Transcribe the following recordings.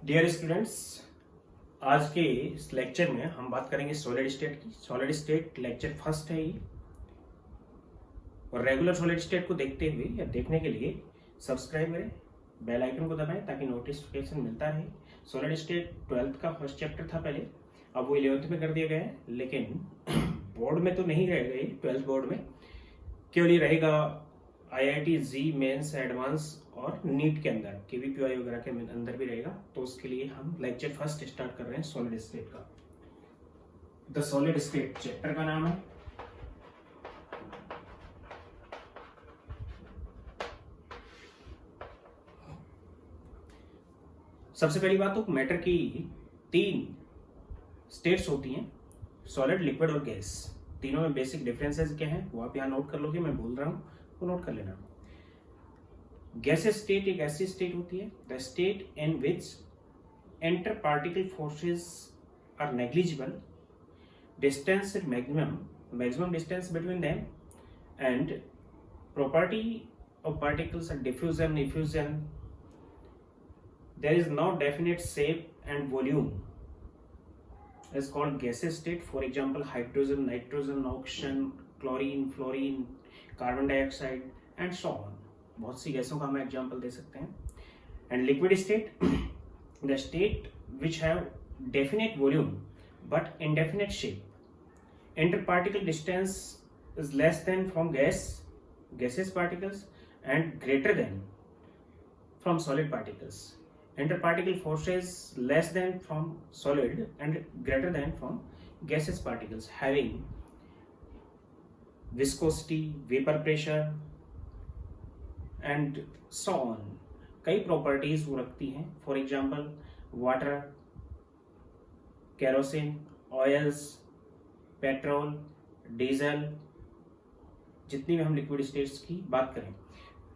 Dear students, आज के इस लेक्चर में हम बात करेंगे सॉलिड स्टेट की। सॉलिड स्टेट लेक्चर फर्स्ट है ये, और रेगुलर सॉलिड स्टेट को देखते हुए या देखने के लिए सब्सक्राइब करें, बेल आइकन को दबाएं ताकि नोटिफिकेशन मिलता रहे। सॉलिड स्टेट 12th का फर्स्ट चैप्टर था पहले, अब वो 11th में कर दिया गया है, लेकिन बोर्ड में तो नहीं रहेगा ये। 12th बोर्ड में केवल ये रहेगा IIT जी मेंस एडवांस और नीट के अंदर, KVPY वगैरह के अंदर भी रहेगा। तो उसके लिए हम लेक्चर फर्स्ट स्टार्ट कर रहे हैं सॉलिड स्टेट का। द सॉलिड स्टेट चैप्टर का नाम है। सबसे पहली बात तो मैटर की 3 स्टेट्स होती हैं, सॉलिड, लिक्विड और गैस। तीनों में बेसिक डिफरेंसेस क्या हैं वो आप यहाँ नोट कर लोगे, मैं बोल रहा हूँ वो नोट कर लेना। गैस स्टेट एक ऐसी स्टेट होती है, the state in which interparticle forces are negligible, distance maximum distance between them, and property of particles are diffusion, effusion, there is no definite shape and volume is called gaseous state. For example, hydrogen, nitrogen, oxygen, chlorine, fluorine, carbon dioxide and so on. बहुत सी गैसों का हम example दे सकते हैं। And liquid state, the state which have definite volume but indefinite shape. Interparticle distance is less than from gaseous particles and greater than from solid particles. Interparticle forces less than from solid and greater than from gaseous particles, having viscosity, vapor pressure and so on. कई properties वो रखती हैं। For example water, kerosene, oils, petrol, diesel, जितनी भी हम liquid states की बात करें।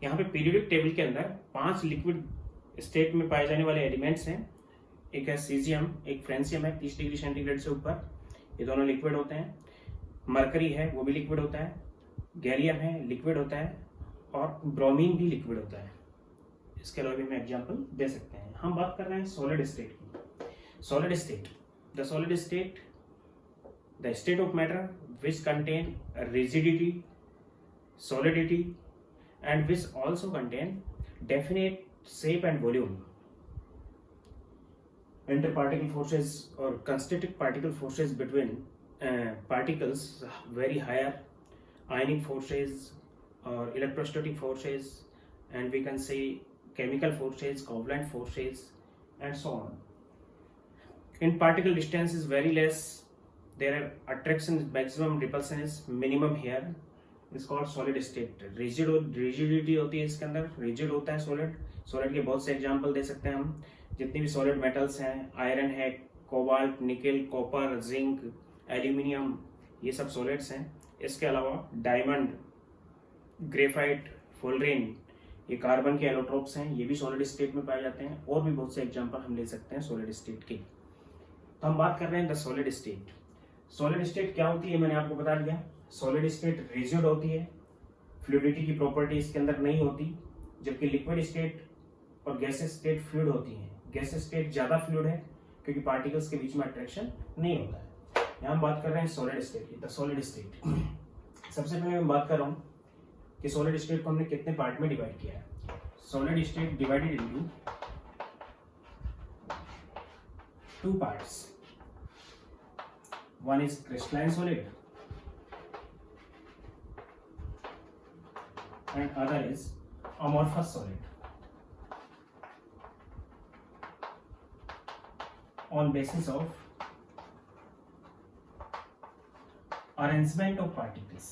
यहाँ पे पीरियोडिक टेबल के अंदर 5 लिक्विड स्टेट में पाए जाने वाले एलिमेंट्स हैं। एक है सीजियम, एक फ्रेंसियम है 30 डिग्री सेंटीग्रेड से ऊपर, ये दोनों लिक्विड होते हैं। मरकरी है, वो भी लिक्विड होता है। गैलियम है, लिक्विड होता है। और ब्रोमीन भी लिक्विड होता है। इसके अलावा भी हम एग्जाम्पल दे सकते हैं। हम बात कर रहे हैं सॉलिड स्टेट की। Solid state, the solid state, the state of matter which contain rigidity, solidity and which also contain definite shape and volume. Interparticle forces or constitutive particle forces between particles very higher, ionic forces or electrostatic forces, and we can say chemical forces, covalent forces and so on. In particle distance is very less, there are attraction maximum, repulsion is minimum here. Is called solid state. Rigidity होती है इसके अंदर, rigid होता है solid. Solid के बहुत से example दे सकते हैं हम। जितनी भी सॉलिड मेटल्स हैं, आयरन है, cobalt, nickel, copper, zinc, aluminium, ये सब सॉलिड्स हैं। इसके अलावा डायमंड, ग्रेफाइट, फुलरिन, ये कार्बन के एलोट्रोप्स हैं, ये भी सॉलिड स्टेट में पाए जाते हैं। और भी बहुत से एग्जाम्पल हम ले सकते हैं सॉलिड स्टेट के। तो हम बात कर रहे हैं the solid state. Solid state क्या होती है मैंने आपको बता दिया। सॉलिड स्टेट रिजिड होती है, फ्लूइडिटी की प्रॉपर्टी इसके अंदर नहीं होती, जबकि लिक्विड स्टेट और गैसेस स्टेट फ्लूइड होती है। गैसेस स्टेट ज्यादा फ्लूइड है क्योंकि पार्टिकल्स के बीच में अट्रैक्शन नहीं होता है। यहाँ हम बात कर रहे हैं सॉलिड स्टेट की, द सॉलिड स्टेट। सबसे पहले मैं बात कर रहा हूँ कि सॉलिड स्टेट को हमने कितने पार्ट में डिवाइड किया है। Solid state divided into 2 parts. One is crystalline solid and other is amorphous solid. On basis of arrangement of particles.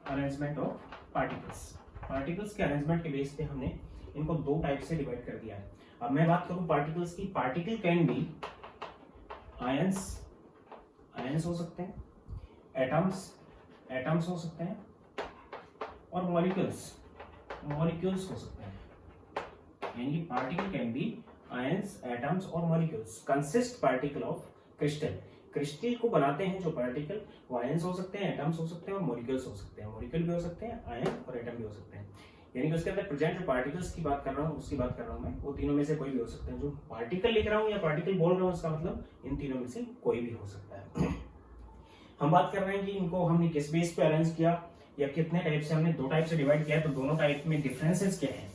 Arrangement of particles. Particles के अरेंजमेंट के बेस पे हमने इनको 2 टाइप से डिवाइड कर दिया है। अब मैं बात करूं पार्टिकल्स की। Particle can be ions, ions हो सकते हैं, एटम्स हो सकते हैं, और मॉलिक्यूल्स हो सकते हैं। यानी कि particle can be ions, atoms और molecules. Consist particle of crystal. Crystal को बनाते हैं जो पार्टिकल, वो आयंस हो सकते हैं, एटम्स हो सकते हैं और मॉलिक्यूल्स हो सकते हैं। मॉलिक्यूल भी हो सकते हैं, आयन और एटम भी हो सकते हैं। यानी कि उसके अंदर प्रेजेंट जो पार्टिकल्स की बात कर रहा हूँ, उसकी बात कर रहा हूँ मैं, वो तीनों में से कोई भी हो सकते हैं। जो पार्टिकल लिख रहा हूँ या पार्टिकल बोल रहा हूँ, इसका मतलब इन तीनों में से कोई भी हो सकता है। हम बात कर रहे हैं कि इनको हमने किस बेस पे अरेंज किया या कितने टाइप से, हमने दो टाइप से डिवाइड किया है। तो दोनों टाइप में डिफरेंसेस क्या है?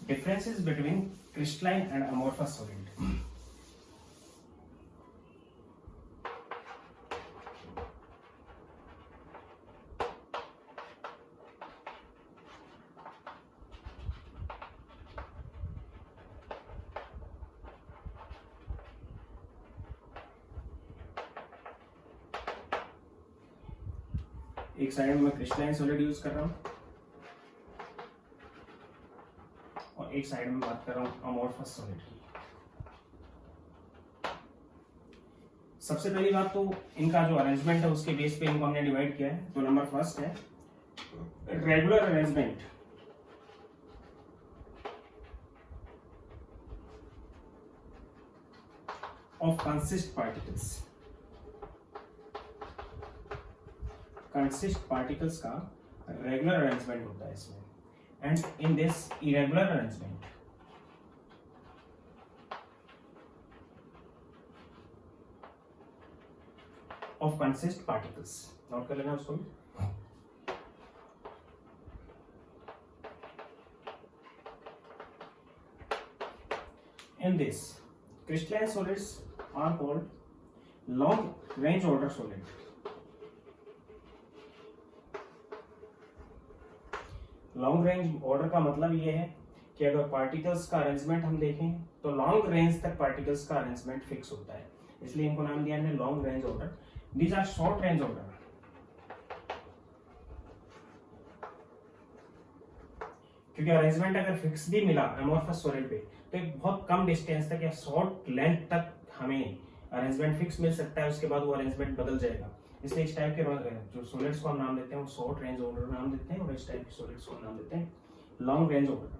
Differences between crystalline and amorphous solid. एक साइड में मैं क्रिस्टलाइन सॉलिड यूज कर रहा हूं और एक साइड में बात कर रहा हूं अमोर्फस सॉलिड की। सबसे पहली बात तो इनका जो अरेंजमेंट है उसके बेस पे इनको हमने डिवाइड किया है। तो नंबर फर्स्ट है regular arrangement of consist particles. Consist particles का रेगुलर अरेंजमेंट होता है इसमें, and in this irregular arrangement of consist particles. Note कर लेना उसको। In this crystalline solids are called long range order solid. Long range order का मतलब ये है कि अगर पार्टिकल्स का अरेंजमेंट हम देखें तो लॉन्ग रेंज तक पार्टिकल्स का अरेंजमेंट फिक्स होता है, इसलिए इनको नाम दिया हमने long range order. These are short range order, क्योंकि अरेंजमेंट अगर फिक्स भी मिला एमोर्फस सॉलिड पे तो एक बहुत कम डिस्टेंस तक या शॉर्ट लेंथ तक हमें अरेंजमेंट फिक्स मिल सकता है, उसके बाद वो अरेंजमेंट बदल जाएगा। इसलिए इस टाइप के जो सॉलिड्स को हम नाम देते हैं वो शॉर्ट रेंज ऑर्डर नाम देते हैं, और इस टाइप के सॉलिड्स को नाम देते हैं long range order.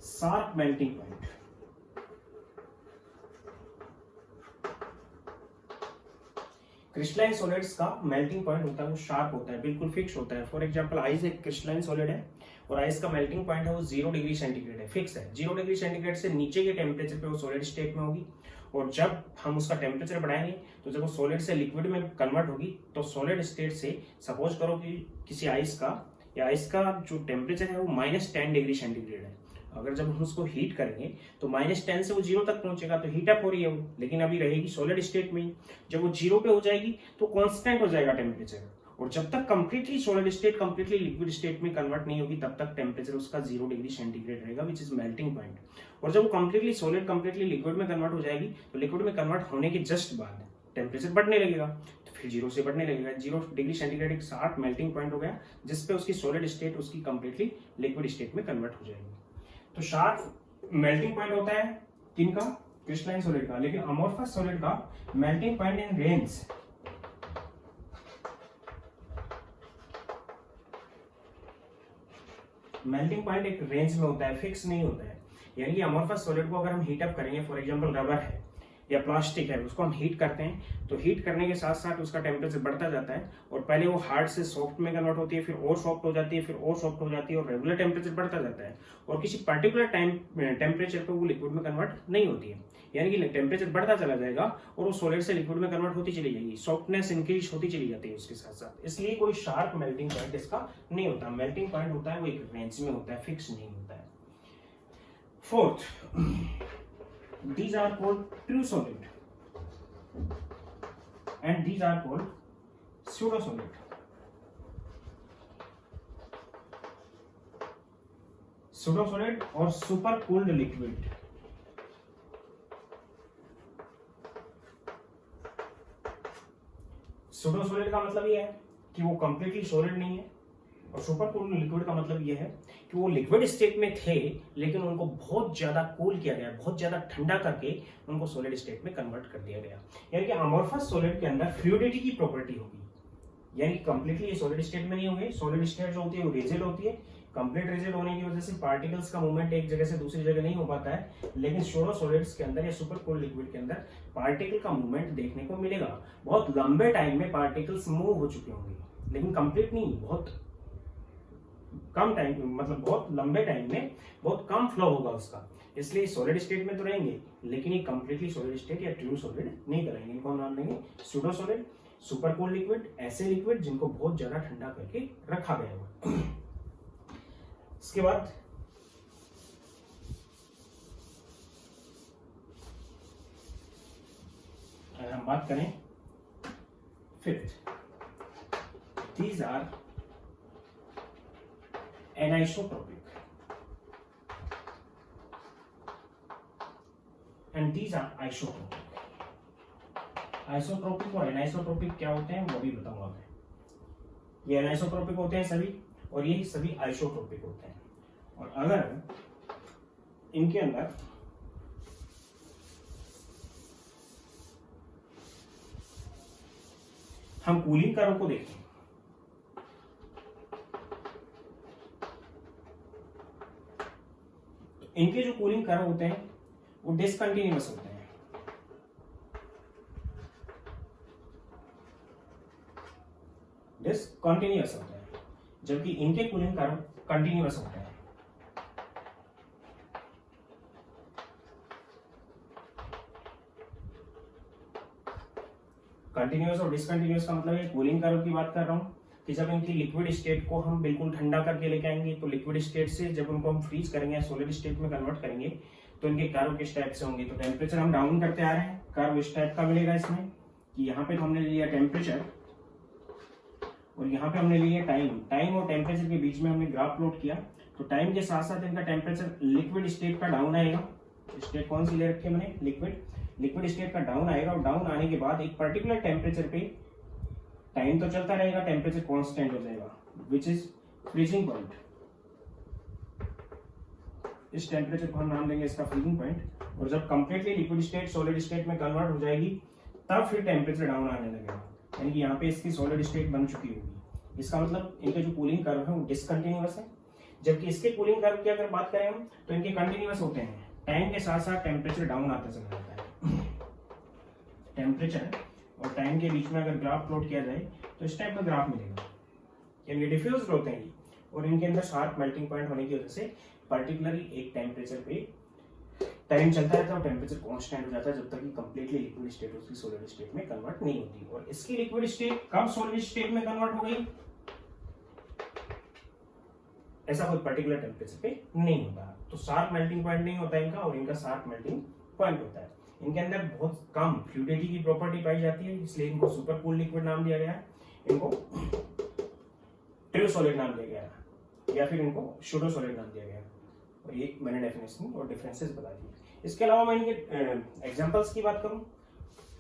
Sharp melting point, crystalline solids का मेल्टिंग पॉइंट होता है वो शार्प होता है, बिल्कुल फिक्स होता है। फॉर एग्जांपल आइस एक क्रिस्टलाइन सॉलिड है और आइस का मेल्टिंग पॉइंट है वो 0 डिग्री सेंटीग्रेड है, फिक्स है। 0 डिग्री सेंटीग्रेड से नीचे के टेम्परेचर पे वो सॉलिड स्टेट में होगी, और जब हम उसका टेम्परेचर बढ़ाएंगे तो जब वो सॉलिड से लिक्विड में कन्वर्ट होगी तो सॉलिड स्टेट से, सपोज करो कि किसी आइस का जो टेम्परेचर है वो -10 डिग्री सेंटीग्रेड है, अगर जब हम उसको हीट करेंगे तो -10 से वो 0 तक पहुंचेगा, तो हीट अप हो रही है वो, लेकिन अभी रहेगी सॉलिड स्टेट में। जब वो 0 पे हो जाएगी तो कांस्टेंट हो जाएगा टेम्परेचर, और जब तक completely solid state completely liquid state में कन्वर्ट नहीं होगी तब तक टेम्परेचर उसका 0 डिग्री सेंटीग्रेड रहेगा, विच इज मेल्टिंग पॉइंट। और जब वो कंप्लीटली सॉलिड कंप्लीटली लिक्विड में कन्वर्ट हो जाएगी तो लिक्विड में कन्वर्ट होने के जस्ट बाद टेम्परेचर बढ़ने लगेगा, तो फिर 0 से बढ़ने लगेगा। 0 डिग्री सेंटीग्रेड एक शार्प मेल्टिंग पॉइंट हो गया, जिसपे उसकी सॉलिड स्टेट उसकी कंप्लीटली लिक्विड स्टेट में कन्वर्ट हो जाएगी। तो शार्प मेल्टिंग पॉइंट होता है किनका? क्रिस्टलाइन सॉलिड का। लेकिन अमोर्फस सॉलिड का melting point in range melting point एक रेंज में होता है, फिक्स नहीं होता है। यानी कि अमोर्फस सॉलिड को अगर हम हीट अप करेंगे, फॉर एग्जांपल रबर है या प्लास्टिक है, उसको हम हीट करते हैं तो हीट करने के साथ साथ उसका टेम्परेचर बढ़ता जाता है, और पहले वो हार्ड से सॉफ्ट में कन्वर्ट होती है, फिर और सॉफ्ट हो जाती है, फिर और सॉफ्ट हो जाती है, और रेगुलर टेम्परेचर बढ़ता जाता है, और किसी पर्टिकुलर टेम्परेचर पर वो लिक्विड में कन्वर्ट नहीं होती है। यानी कि टेम्परेचर बढ़ता चला जाएगा और वो सॉलिड से लिक्विड में कन्वर्ट होती चली जाएगी, सॉफ्टनेस इंक्रीज होती चली जाती है उसके साथ साथ। इसलिए कोई शार्प मेल्टिंग पॉइंट इसका नहीं होता। मेल्टिंग पॉइंट होता है वो एक रेंज में होता है, फिक्स नहीं होता है। Fourth, these are called true solid and these are called pseudo solid. Pseudo solid और super cooled liquid। Pseudo solid का मतलब ये है कि वो completely solid नहीं है, और सुपर कूल्ड लिक्विड का मतलब ये है कि वो लिक्विड स्टेट में थे लेकिन उनको बहुत ज्यादा कूल किया गया, बहुत ज्यादा ठंडा करके उनको सॉलिड स्टेट में कन्वर्ट कर दिया गया। यानी कि अमोर्फस सॉलिड के अंदर फ्लूइडिटी की प्रॉपर्टी होगी, यानी कंप्लीटली ये सॉलिड स्टेट में नहीं होंगे। सॉलिड स्टेट जो होती है वो रिजिड होती है, कंप्लीट रिजिड होने की वजह से पार्टिकल्स का मूवमेंट एक जगह से दूसरी जगह नहीं हो पाता है, लेकिन सूडो सॉलिड्स के अंदर या सुपर कूल्ड लिक्विड के अंदर पार्टिकल का मूवमेंट देखने को मिलेगा। बहुत लंबे टाइम में पार्टिकल्स मूव हो चुके होंगे, लेकिन कंप्लीट नहीं, बहुत कम टाइम, मतलब बहुत लंबे टाइम में बहुत कम फ्लो होगा उसका, इसलिए सॉलिड स्टेट में तो रहेंगे, लेकिन ये कंप्लीटली सॉलिड स्टेट या ट्रू सॉलिड नहीं कराएंगे। इनको हम नाम देंगे pseudo solid, super cooled liquid, ऐसे लिक्विड जिनको बहुत ज्यादा ठंडा करके रखा गया हुआ। इसके बाद अगर हम बात करें fifth, these are anisotropic and these are isotropic. Isotropic और एनाइसोट्रोपिक क्या होते हैं वो भी बताऊंगा मैं। ये एनाइसोट्रोपिक होते हैं सभी, और ये सभी आइसोट्रोपिक होते हैं। और अगर इनके अंदर हम कूलिंग कर्व को देखें, तो इनके जो कूलिंग कर्व होते हैं वो डिसकंटिन्यूअस होते हैं। डिसकंटिन्यूअस होते हैं, जबकि इनके कूलिंग कर्व कंटिन्यूअस होते हैं। कंटिन्यूअस और डिसकंटिन्यूअस का मतलब है कूलिंग कर्व की बात कर रहा हूं कि जब इनकी लिक्विड स्टेट को हम बिल्कुल ठंडा करके लेके आएंगे, तो लिक्विड स्टेट से जब उनको हम फ्रीज करेंगे, सॉलिड स्टेट में कन्वर्ट करेंगे, तो इनके कर्व किस टाइप से होंगे। तो टेम्परेचर हम डाउन करते आ रहे हैं, कर्व इस टाइप का मिलेगा इसमें कि यहाँ पे तो हमने लिया टेम्परेचर और यहाँ पे हमने लिया टाइम और टेम्परेचर के बीच में हमने ग्राफ प्लॉट किया। तो टाइम के साथ साथ इनका टेम्परेचर लिक्विड स्टेट का डाउन आएगा। स्टेट कौन सी ले रखी है मैंने, लिक्विड स्टेट का डाउन आएगा, और डाउन आने के बाद एक पर्टिकुलर टेम्परेचर पे टाइम तो चलता रहेगा, टेम्परेचर कांस्टेंट हो जाएगा, विच इज फ्रीजिंग पॉइंट। इस टेम्परेचर को हम नाम देंगे इसका फ्रीजिंग पॉइंट। और जब completely liquid state solid state में कन्वर्ट हो जाएगी, तब फिर टेम्परेचर डाउन आने लगेगा, यानी कि यहाँ पे इसकी सॉलिड स्टेट बन चुकी होगी। इसका मतलब इनके जो कूलिंग कर्व है वो डिसकंटिन्यूअस है, जबकि इसके कूलिंग कर्व की अगर बात करें हम तो इनके कंटिन्यूअस होते हैं। टाइम के साथ साथ टेम्परेचर डाउन आता चला जाता है। टेम्परेचर और टाइम के बीच में अगर ग्राफ प्लॉट किया जाए तो इस टाइप का ग्राफ मिलेगा, यानी डिफ्यूज्ड होते हैं। और इनके अंदर शार्प मेल्टिंग पॉइंट होने की वजह से पर्टिकुलरली एक टेम्परेचर पे टाइम चलता रहता है और टेम्परेचर कांस्टेंट हो जाता है, जब तक कि कंप्लीटली लिक्विड स्टेट उसकी सॉलिड स्टेट में कन्वर्ट नहीं होती। और इसकी लिक्विड स्टेट कब सॉलिड स्टेट में कन्वर्ट हो गई, ऐसा कोई पर्टिकुलर टेम्परेचर पे नहीं होता। तो शार्प मेल्टिंग पॉइंट नहीं होता इनका, और इनका शार्प मेल्टिंग पॉइंट होता है। इनके अंदर बहुत कम फ्लूइडिटी की प्रॉपर्टी पाई जाती है, इसलिए इनको सुपर कूल्ड लिक्विड नाम दिया गया है, इनको ट्रू सॉलिड नाम दिया गया है, या फिर इनको सूडो सॉलिड नाम दिया गया है। और ये मैंने डेफिनेशन और डिफरेंसेस बता दिए। इसके अलावा मैं इनके एग्जांपल्स की बात करूं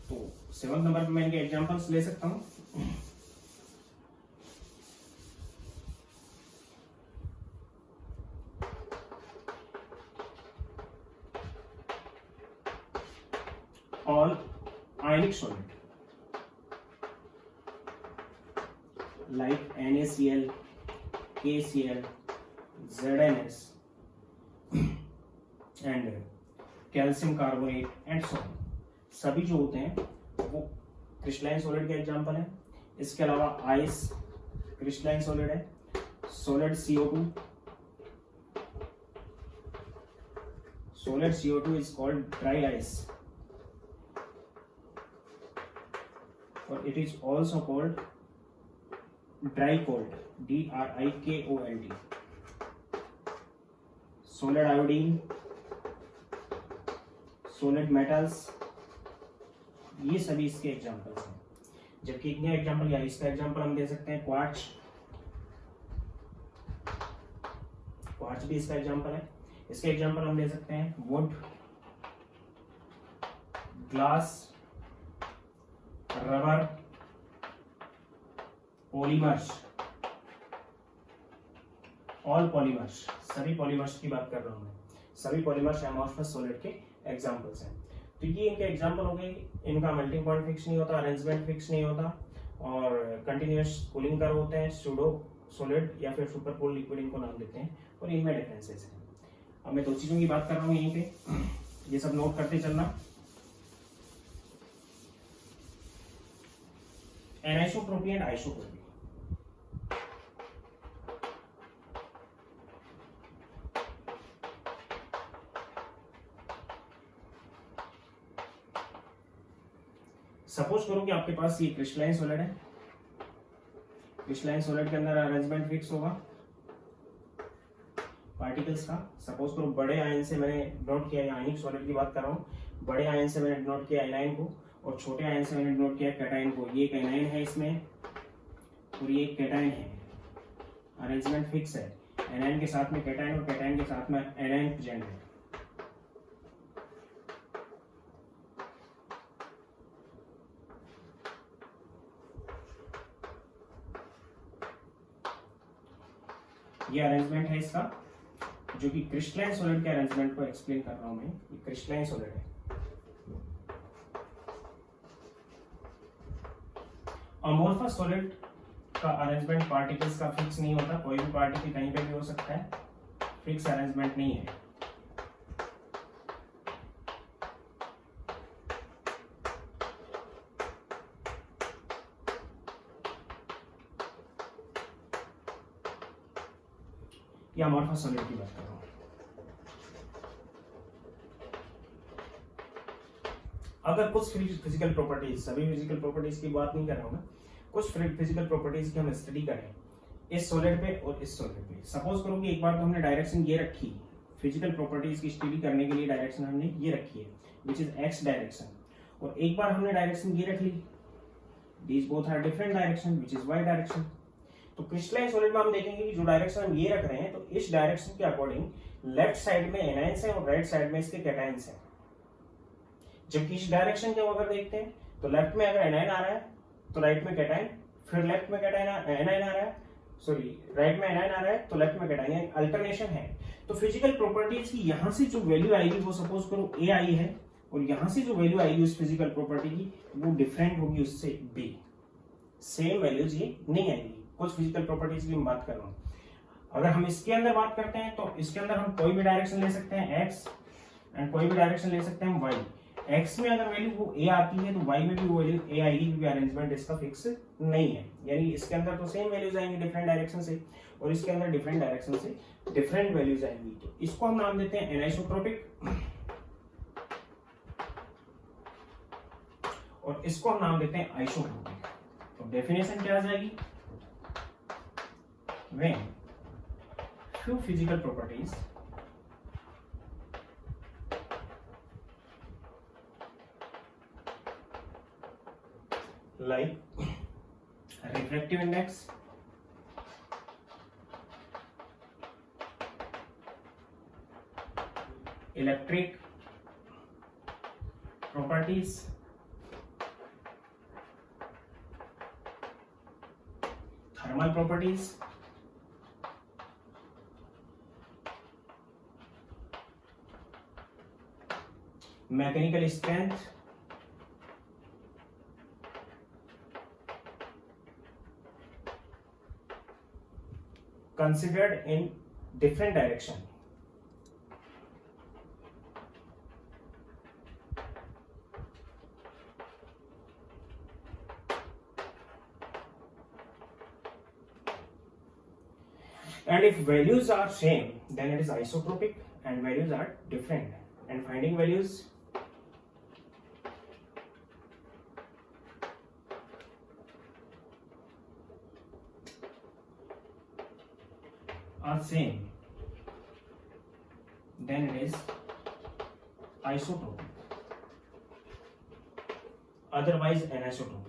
तो 7 नंबर पे मैं इनके एग्जांपल्स ले सकता हूं। All ionic solid like NaCl, KCl, ZnS and calcium carbonate and so on, सभी जो होते हैं वो क्रिस्टलाइन सॉलिड के एग्जांपल हैं। इसके अलावा आइस क्रिस्टलाइन सॉलिड है, solid CO2 is called dry ice, और it is also called dry cold, DRIKOLD. solid iodine, solid metals, ये सभी इसके एग्जांपल्स हैं। जबकि इतने एग्जांपल या इसका एग्जांपल हम दे सकते हैं क्वार्ट्ज भी इसका एग्जांपल है। इसके एग्जांपल हम दे सकते हैं would, glass, rubber, polymers, all polymers, सभी पॉलीमर्स की बात कर रहा हूं मैं। सभी पॉलीमर्स एमोर्फस सॉलिड के एग्जांपल्स हैं। तो ये इनके एग्जांपल हो गए। इनका मेल्टिंग पॉइंट फिक्स नहीं होता, अरेंजमेंट फिक्स नहीं होता, और कंटिन्यूअस कूलिंग कर्व होते हैं, सूडो सॉलिड या फिर सुपर कूल्ड लिक्विड इनको नाम देते हैं, और इनमें डिफरेंसेस हैं। अब मैं दो चीजों की बात कर रहा हूँ यहीं पे, ये सब नोट करते चलना। एनिसोट्रोपी एंड आइसोट्रोपी। सपोज करो कि आपके पास ये क्रिस्टलाइन सॉलिड है, क्रिस्टलाइन सॉलिड के अंदर अरेंजमेंट फिक्स होगा पार्टिकल्स का। सपोज करो बड़े आयन से मैंने डिनोट किया, आयनिक सॉलिड की बात कर रहा हूँ, बड़े आयन से मैंने डिनोट किया एनाइन को, और छोटे आयन से मैंने डिनोट किया कैटाइन को। ये एक एनाइन है इसमें और ये एक कैटाइन है, अरेंजमेंट फिक्स है। एनाइन के साथ में कैटाइन और कैटाइन के साथ में एनाइन प्रेजेंट है। ये अरेंजमेंट है इसका, जो कि क्रिस्टलाइन सॉलिड के अरेंजमेंट को एक्सप्लेन कर रहा हूं मैं। ये क्रिस्टलाइन सॉलिड है। अमोर्फस सॉलिड का अरेंजमेंट पार्टिकल्स का फिक्स नहीं होता, कोई भी पार्टिकल कहीं पे भी हो सकता है, फिक्स अरेंजमेंट नहीं है। या अमोर्फस सॉलिड की बात कर रहा हूं। अगर कुछ फिजिकल प्रॉपर्टीज, सभी फिजिकल प्रॉपर्टीज की बात नहीं कर रहा हूं मैं, कुछ फिजिकल प्रॉपर्टीज की हम स्टडी करें इस सॉलिड पे और इस सॉलिड पे। सपोज करो कि एक बार तो हमने डायरेक्शन ये रखी, फिजिकल प्रॉपर्टीज की स्टडी करने के लिए डायरेक्शन हमने ये रखी है, विच इज एक्स डायरेक्शन, और एक बार हमने डायरेक्शन ये रख ली, these both are different direction, which is Y direction. तो क्रिस्टलाइन सॉलिड में हम देखेंगे कि जो डायरेक्शन हम ये रख रहे हैं, तो इस डायरेक्शन के अकॉर्डिंग लेफ्ट साइड में एनाइंस है और राइट साइड में इसके कैटाइंस है। जबकि इस डायरेक्शन के अगर देखते हैं तो लेफ्ट में अगर एनाइन आ रहा है तो राइट में कैटाइन, फिर लेफ्ट में कैटाइन एनाइन आ रहा है, सॉरी राइट में एनाइन आ रहा है तो लेफ्ट में कैटाइन, अल्टरनेशन है। तो फिजिकल प्रॉपर्टीज की यहाँ से जो वैल्यू आएगी वो सपोज करो ए आई है, और यहाँ से जो वैल्यू आएगी उस फिजिकल प्रॉपर्टी की वो डिफरेंट होगी उससे बी, सेम वैल्यूज ये नहीं आएगी। कुछ फिजिकल प्रॉपर्टीज की मैं बात कर रहा हूँ। अगर हम इसके अंदर बात करते हैं तो इसके अंदर हम कोई भी डायरेक्शन ले सकते हैं एक्स, एंड कोई भी डायरेक्शन ले सकते हैं वाई। एक्स में अगर वैल्यू वो ए आती है तो वाई में भी वो वैल्यू ए आएगी, क्योंकि अरेंजमेंट इसका फिक्स नहीं है। यानी इसके अंदर तो सेम वैल्यूज आएंगी डिफरेंट डायरेक्शन से, और इसके अंदर डिफरेंट डायरेक्शन से डिफरेंट वैल्यूज आएंगी। तो इसको हम नाम देते हैं एनिसोट्रोपिक, और इसको हम नाम देते हैं आइसोट्रोपिक। तो डेफिनेशन क्या आ जाएगी? When few physical properties like refractive index, electric properties, thermal properties, mechanical strength, considered in different direction, and if values are same then it is isotropic, and values are different and finding values are same then it is isotropic, otherwise anisotropic.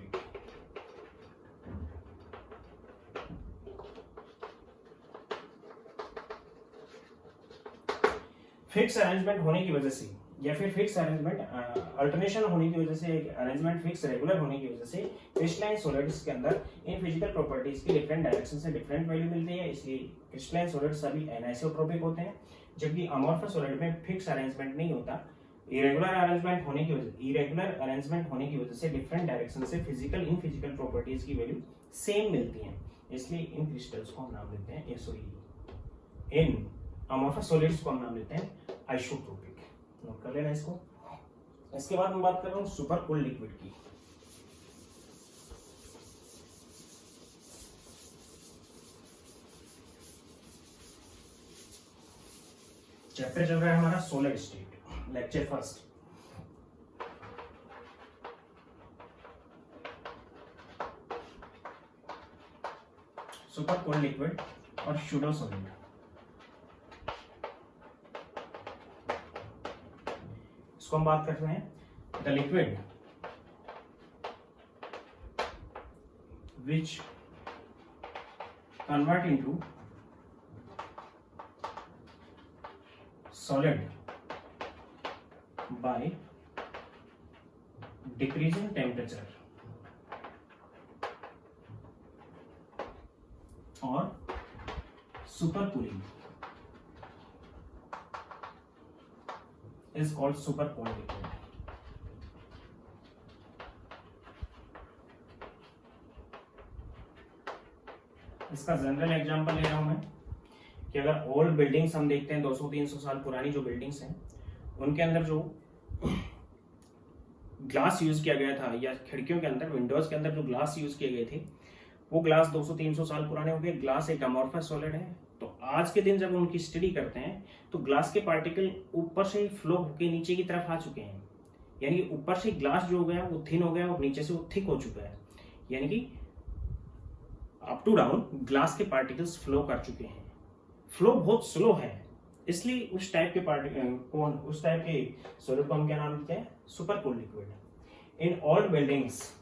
Fix arrangement होने की वजह से या फिर fix arrangement alternation होने की वजह से, अरेंजमेंट फिक्स रेगुलर होने की वजह से क्रिस्टलाइन सॉलिड्स के अंदर इन फिजिकल प्रॉपर्टीज की डिफरेंट डायरेक्शन से डिफरेंट वैल्यू मिलती है, इसलिए क्रिस्टलाइन सॉलिड्स सभी एनिसोट्रोपिक होते हैं। जबकि अमोर्फस सॉलिड में फिक्स अरेंजमेंट नहीं होता, इरेगुलर अरेंजमेंट होने की वजह से डिफरेंट डायरेक्शन से फिजिकल इन फिजिकल प्रॉपर्टीज की वैल्यू सेम मिलती है। इसलिए इन क्रिस्टल्स को हम नाम देते हैं, सॉरी इन अमोर्फस सॉलिड्स को हम नाम देते हैं आइसोट्रोपिक। नोट कर लेना इसको। इसके बाद मैं बात कर रहा हूँ सुपर कूल्ड लिक्विड की। चैप्टर चल रहा है हमारा solid state, lecture first. Super cooled liquid और सूडो सॉलिड। इसको हम बात कर रहे हैं the liquid which convert into solid by decreasing temperature or supercooling is called supercooled liquid. इसका जनरल एग्जांपल ले रहा हूं मैं कि अगर ओल्ड बिल्डिंग्स हम देखते हैं 200-300 साल पुरानी जो बिल्डिंग्स हैं उनके अंदर जो ग्लास यूज किया गया था, या खिड़कियों के अंदर, विंडोज के अंदर जो ग्लास यूज किए गए थे वो ग्लास 200-300 साल पुराने हो गए। ग्लास एक अमोर्फस सॉलिड है, तो आज के दिन जब उनकी स्टडी करते हैं तो ग्लास के पार्टिकल ऊपर से फ्लो होकर नीचे की तरफ आ चुके हैं, यानी कि ऊपर से ग्लास जो हो गया वो थिन हो गया और नीचे से वो थिक हो चुका है, यानी कि अप टू डाउन ग्लास के पार्टिकल्स फ्लो कर चुके हैं। फ्लो बहुत स्लो है, इसलिए उस टाइप के सॉलिड को हम क्या नाम देते हैं, super cooled liquid. In old buildings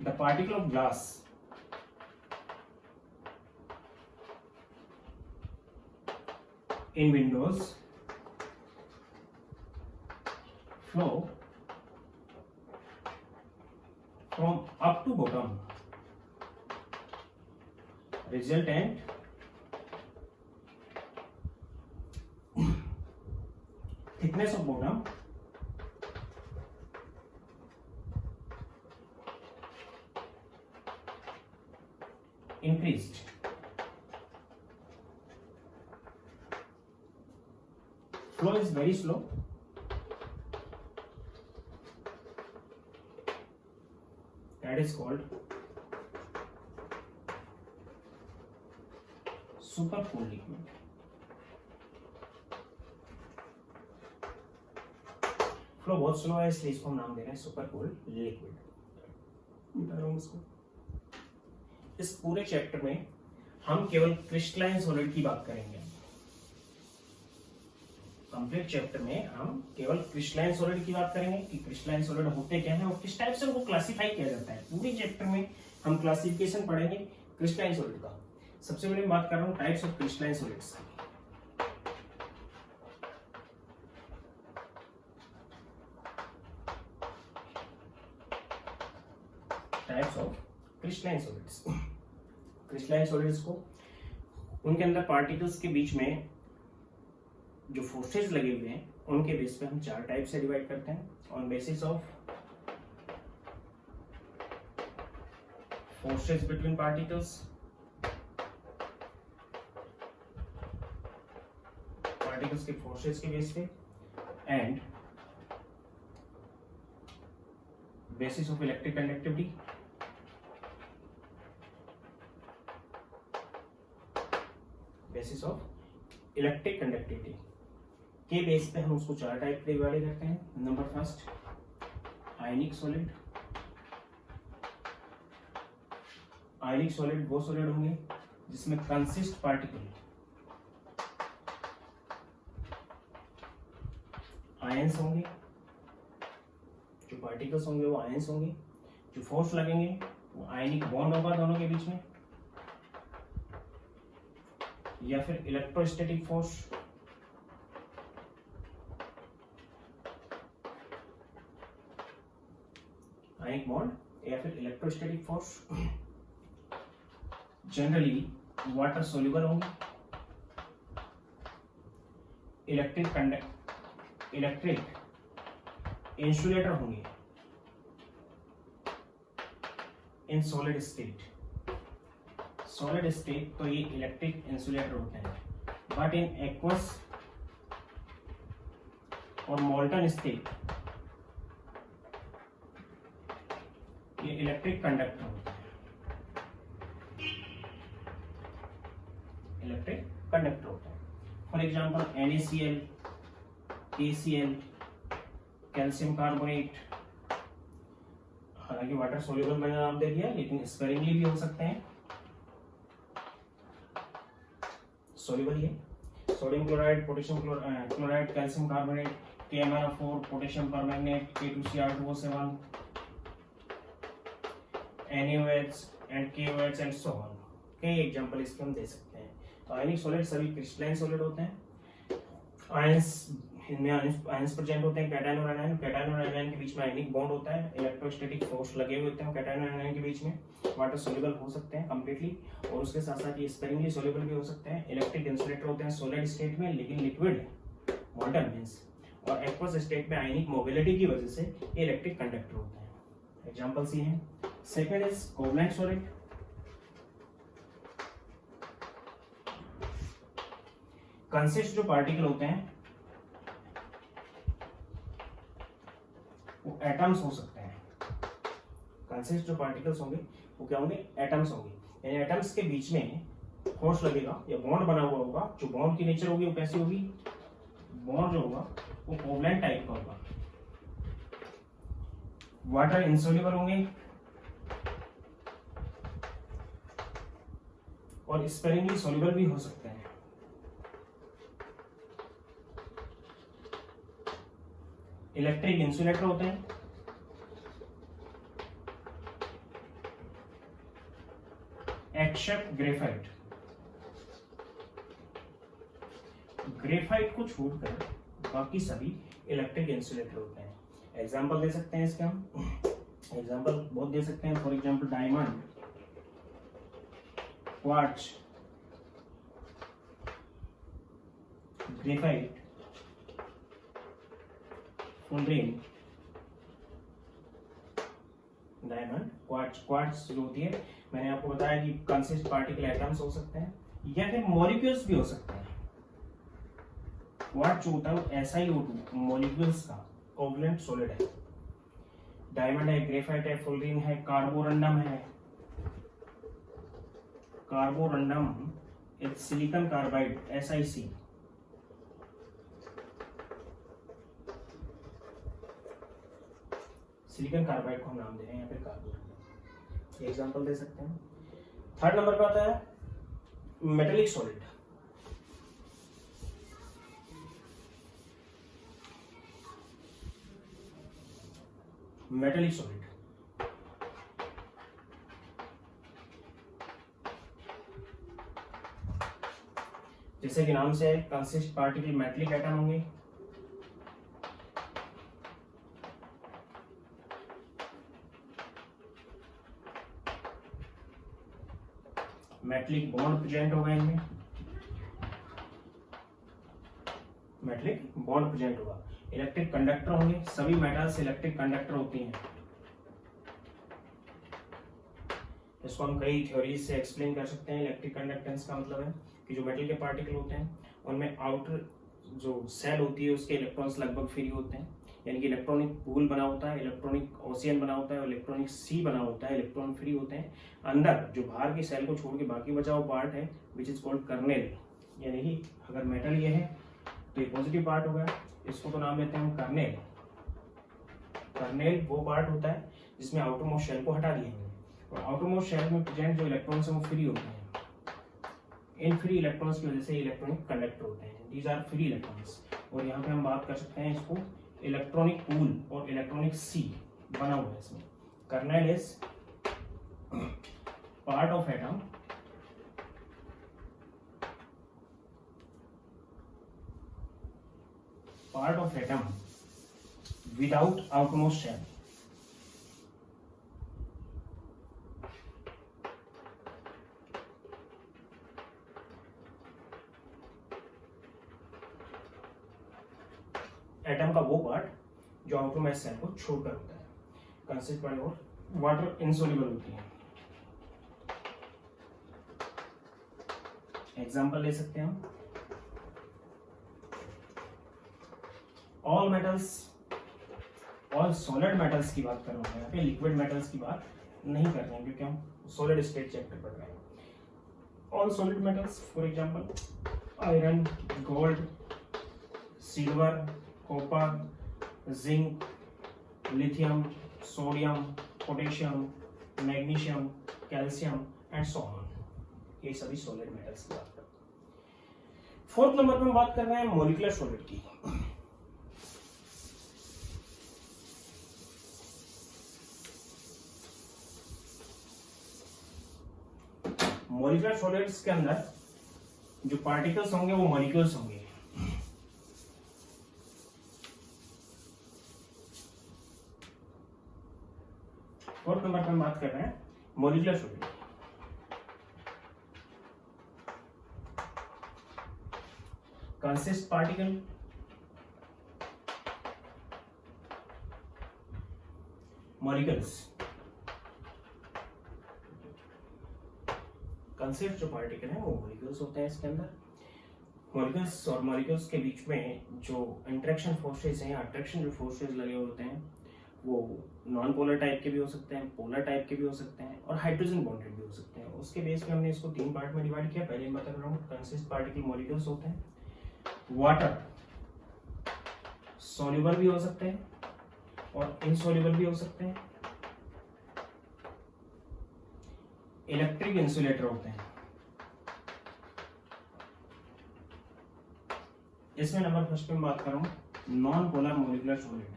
the particle of glass in Windows flow from up to bottom, resultant thickness of bottom increased. Flow is very slow. That is called super cooled liquid. Flow बहुत slow है, इसलिए इसको हम नाम दे रहे हैं super cooled liquid. इस पूरे चैप्टर में हम केवल क्रिस्टलाइन सॉलिड की बात करेंगे। कंप्लीट चैप्टर में हम केवल क्रिस्टलाइन सॉलिड की बात करेंगे कि क्रिस्टलाइन सॉलिड होते क्या हैं और किस टाइप से उनको क्लासिफाई किया जाता है। पूरे चैप्टर में हम क्लासिफिकेशन पढ़ेंगे क्रिस्टलाइन सॉलिड का। सबसे पहले बात कर रहा हूं types of crystalline solids. Types of crystalline solids. Crystalline solids को उनके अंदर पार्टिकल्स के बीच में जो फोर्सेस लगे हुए हैं उनके बेस पे हम 4 टाइप से डिवाइड करते हैं। On basis of forces between particles, particles के फोर्सेस के बेस पे, and bases of electric conductivity, basis of electric conductivity के बेस पे हम उसको 4 टाइप पे डिवाइड करते हैं। नंबर फर्स्ट, आयनिक सॉलिड। आयनिक सॉलिड वो सॉलिड होंगे जिसमें कंसिस्ट पार्टिकल आयंस होंगे, जो पार्टिकल्स होंगे वो आयंस होंगे, जो फोर्स लगेंगे वो आयनिक बॉन्ड होगा दोनों के बीच में, या फिर इलेक्ट्रोस्टैटिक फोर्स, आयनिक बॉन्ड या फिर electrostatic force. Generally water soluble होंगे, इलेक्ट्रिक इंसुलेटर होंगे in solid state, solid state तो ये इलेक्ट्रिक इंसुलेटर होते हैं, बट इन एक्वस और मोल्टन स्टेट ये इलेक्ट्रिक कंडक्टर होते हैं, इलेक्ट्रिक कंडक्टर होते हैं। For example NaCl, KCl, calcium carbonate, हालांकि वाटर सोल्यूबल मैंने नाम दे दिया, लेकिन स्पेरिंगली भी हो सकते हैं। सोल्यूबल ये sodium chloride, potassium chloride, calcium carbonate, KMnO4, potassium permanganate, K2Cr2O7, NaOH and KOH and so on. कई एग्जांपल इसके हम दे सकते हैं। तो आयनिक सॉलिड सभी क्रिस्टलाइन सॉलिड होते हैं। आयंस, इनमें आयंस प्रेजेंट होते हैं, कैटायन और एनायन। कैटायन और एनायन के बीच में आयनिक बॉन्ड होता है, इलेक्ट्रोस्टैटिक फोर्स लगे हुए होते हैं कैटायन और एनायन के बीच में। वाटर सोल्यूबल हो सकते हैं कंप्लीटली, और उसके साथ साथ ये स्पेरिंगली सोल्यूबल भी हो सकते हैं। इलेक्ट्रिक इंसुलेटर होते हैं सॉलिड स्टेट में, लेकिन लिक्विड वाटर मींस, और एक्वस स्टेट में आयनिक मोबिलिटी की वजह से ये इलेक्ट्रिक कंडक्टर होते हैं। एग्जांपल्स ये हैं। Second is covalent solid. Consist जो पार्टिकल होते हैं वो एटम्स हो सकते हैं। कंसिस्ट जो पार्टिकल्स होंगे वो क्या होंगे? एटम्स होंगे। यानी एटम्स के बीच में फोर्स लगेगा या बॉन्ड बना हुआ होगा। जो बॉन्ड की नेचर होगी वो कैसी होगी? बॉन्ड जो होगा वो कोवलेंट टाइप का होगा। वाटर इंसोल्यूबल होंगे और स्पेरिंगली सोल्यूबल भी हो सकते हैं। इलेक्ट्रिक इंसुलेटर होते हैं। एक्सेप्ट ग्रेफाइट, ग्रेफाइट को छोड़कर बाकी सभी इलेक्ट्रिक इंसुलेटर होते हैं। एग्जांपल दे सकते हैं इसके हम, एग्जांपल बहुत दे सकते हैं। For example diamond, quartz, graphite, fullerene, diamond, quartz. Quartz जो होती है, मैंने आपको बताया कि कंसिस्ट पार्टिकल एटम्स हो सकते हैं या फिर मॉलिक्यूल्स भी हो सकते हैं। क्वार्ट्ज जो होता है वो SiO2 मॉलिक्यूल्स का कोवलेंट सॉलिड है। डायमंड है, ग्रेफाइट है, फुलरिन है, कार्बोरंडम है। कार्बोरंडम एक silicon carbide SiC, silicon carbide को हम नाम दे रहे हैं या फिर कार्बोरंडम। ये एग्जांपल दे सकते हैं। थर्ड नंबर पे आता है मेटेलिक सॉलिड। मेटेलिक सॉलिड जैसे कि नाम से कंसिस्ट पार्टिकल मेटेलिक एटम होंगे। मेटलिक बॉन्ड प्रेजेंट होगा इनमें, मेटलिक बॉन्ड प्रेजेंट होगा। इलेक्ट्रिक कंडक्टर होंगे, सभी मेटल्स इलेक्ट्रिक कंडक्टर होती हैं। इसको हम कई थ्योरीज से एक्सप्लेन कर सकते हैं। इलेक्ट्रिक कंडक्टेंस का मतलब है कि जो मेटल के पार्टिकल होते हैं उनमें आउटर जो सेल होती है उसके इलेक्ट्रॉन्स लगभग फ्री होते हैं, यानी कि इलेक्ट्रॉनिक पूल बना होता है, इलेक्ट्रॉनिक ओशियन बना होता है और इलेक्ट्रॉनिक सी बना होता है। इलेक्ट्रॉन फ्री होते हैं। अंदर जो बाहर की सेल को छोड़ के बाकी बचा हुआ पार्ट है विच इज कॉल्ड कर्नेल, यानी कि अगर मेटल ये है तो ये पॉजिटिव पार्ट होगा, इसको तो नाम देते हैं हम कर्नेल। कर्नेल वो पार्ट होता है जिसमें आउटर मोस्ट शेल को हटा दिया है, और आउटर मोस्ट शेल में प्रेजेंट जो इलेक्ट्रॉन्स हैं वो फ्री होते हैं। इन फ्री इलेक्ट्रॉन्स की वजह से इलेक्ट्रॉनिक कंडक्टर होते हैं। These are free electrons. और यहाँ पे हम बात कर सकते हैं इसको इलेक्ट्रॉनिक पूल और इलेक्ट्रॉनिक सी बना हुआ है इसमें। Kernel is part of atom without outermost shell. Atom का वो पार्ट जो आउटरमोस्ट सेल को छोड़कर होता है। कंसिस्ट पार्टिकल और वाटर इनसोल्यूबल होती है। एग्जाम्पल ले सकते हैं हम, all metals, all solid metals की बात कर रहे हैं, यहाँ पे लिक्विड मेटल्स की बात नहीं कर रहे हैं क्योंकि हम सॉलिड स्टेट चैप्टर पढ़ रहे हैं। All solid metals for example iron, gold, silver, copper, zinc, lithium, sodium, potassium, magnesium, calcium and so on, ये सभी सॉलिड मेटल्स की बात करते हैं। फोर्थ नंबर पे हम बात कर रहे हैं मॉलिक्यूलर सॉलिड की। मॉलिक्यूलर सॉलिड्स के अंदर जो पार्टिकल्स होंगे वो मॉलिक्यूल्स होंगे। फोर्थ नंबर पर हम बात कर रहे हैं molecular solid. Consist particle, molecules. Consist जो पार्टिकल है वो मॉलिक्यूल्स होते हैं इसके अंदर। मॉलिक्यूल्स और मॉलिक्यूल्स के बीच में जो इंटरेक्शन फोर्सेस हैं, अट्रैक्शन जो फोर्सेस लगे होते हैं वो नॉन पोलर टाइप के भी हो सकते हैं, पोलर टाइप के भी हो सकते हैं और हाइड्रोजन बॉन्डेड भी हो सकते हैं। उसके बेस पे हमने इसको 3 पार्ट में डिवाइड किया। पहले मैं बता रहा हूँ कंसिस्ट पार्टिकल मॉलिक्यूल्स होते हैं, वाटर सॉल्युबल भी हो सकते हैं और इनसॉल्युबल भी हो सकते हैं, इलेक्ट्रिक इंसुलेटर होते हैं। इसमें नंबर फर्स्ट में बात कर रहा हूं non polar molecular solid.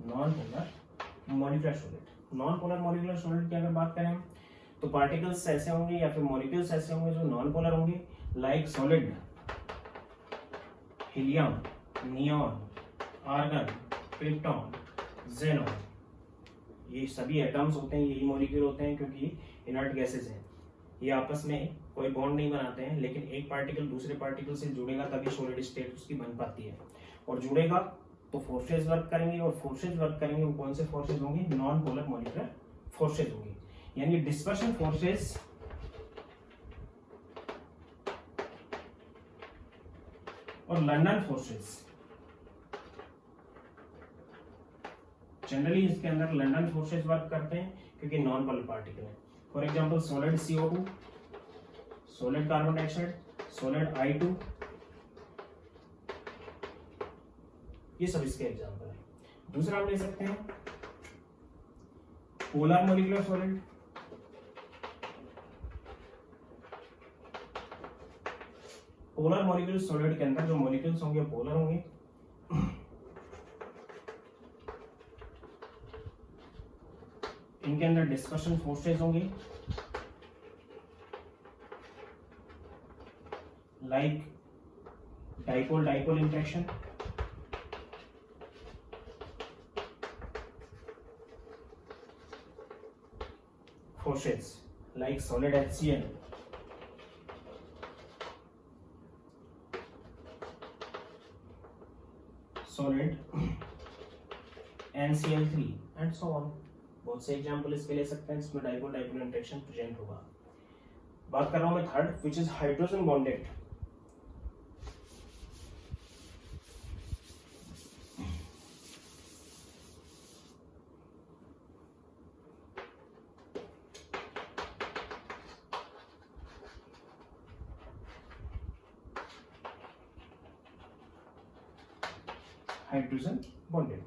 Non polar molecular solid, non polar molecular solid की अगर बात करें तो पार्टिकल्स ऐसे होंगे या फिर मॉलिक्यूल्स ऐसे होंगे जो नॉन पोलर होंगे, like solid, helium, neon, argon, krypton, xenon. ये सभी एटम्स होते हैं, यही मॉलिक्यूल होते हैं क्योंकि इनर्ट गैसेस हैं। ये आपस में कोई बॉन्ड नहीं बनाते हैं, लेकिन एक पार्टिकल दूसरे पार्टिकल से जुड़ेगा तभी सॉलिड स्टेट उसकी बन पाती है। और जुड़ेगा तो फोर्सेज वर्क करेंगे, और फोर्सेज वर्क करेंगे वो कौन से फोर्सेज होंगे? नॉन पोलर मॉलिक्यूलर फोर्सेज होंगे, यानी डिस्पर्शन फोर्सेज और लंडन फोर्सेज। जनरली इसके अंदर लंडन फोर्सेज वर्क करते हैं क्योंकि नॉन पोलर पार्टिकल है। For example solid CO2, solid carbon dioxide, solid I2, ये सब इसके एग्जांपल है। दूसरा हम ले सकते हैं polar molecular solid. Polar molecular solid के अंदर जो मॉलिक्यूल्स होंगे पोलर होंगे। इनके अंदर डिस्पर्शन फोर्सेज होंगे, like dipole dipole interaction, forces like solid HCl, solid NCl3 and so on. बहुत से एग्जाम्पल इसके ले सकते हैं, इसमें डाइपोल डाइपोल इंटरेक्शन प्रेजेंट होगा। बात कर रहा हूं मैं third, which is hydrogen bonded. Hydrogen bonded,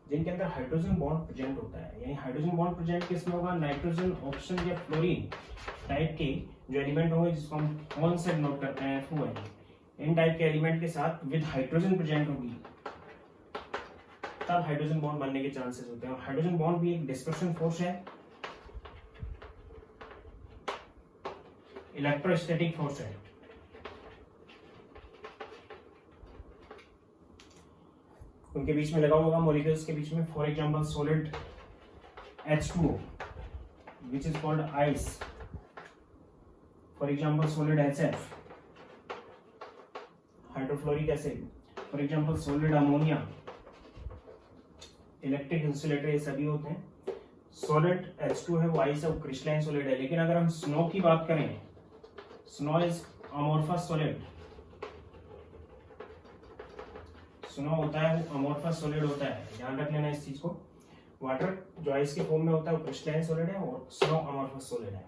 जिनके अंदर हाइड्रोजन बॉन्ड प्रेजेंट होता है, यानी हाइड्रोजन बॉन्ड प्रेजेंट किसमें होगा? नाइट्रोजन, ऑक्सीजन या फ्लोरीन टाइप के जो एलिमेंट होंगे, जिसको हम कौन से नोट करते हैं? FON। इन टाइप के एलिमेंट के साथ विद हाइड्रोजन प्रेजेंट होगी तब हाइड्रोजन बॉन्ड बनने के चांसेस होते हैं। और हाइड्रोजन बॉन्ड भी एक डिस्पर्शन फोर्स है, इलेक्ट्रोस्टैटिक फोर्स है। उनके बीच में लगा होगा मॉलिक्यूल्स के बीच में। For example solid H2O which is called ice, for example solid HF, hydrofluoric acid, for example solid ammonia, electric insulator, ये सभी होते हैं। सॉलिड H2 है वो आइस है, वो क्रिस्टलाइन सॉलिड है। लेकिन अगर हम स्नो की बात करें, snow is amorphous solid, snow होता है वो अमोर्फस सॉलिड होता है, ध्यान रख लेना इस चीज को। वाटर जो आइस के फॉर्म में होता है वो क्रिस्टलाइन सॉलिड है और स्नो अमोर्फस सॉलिड है।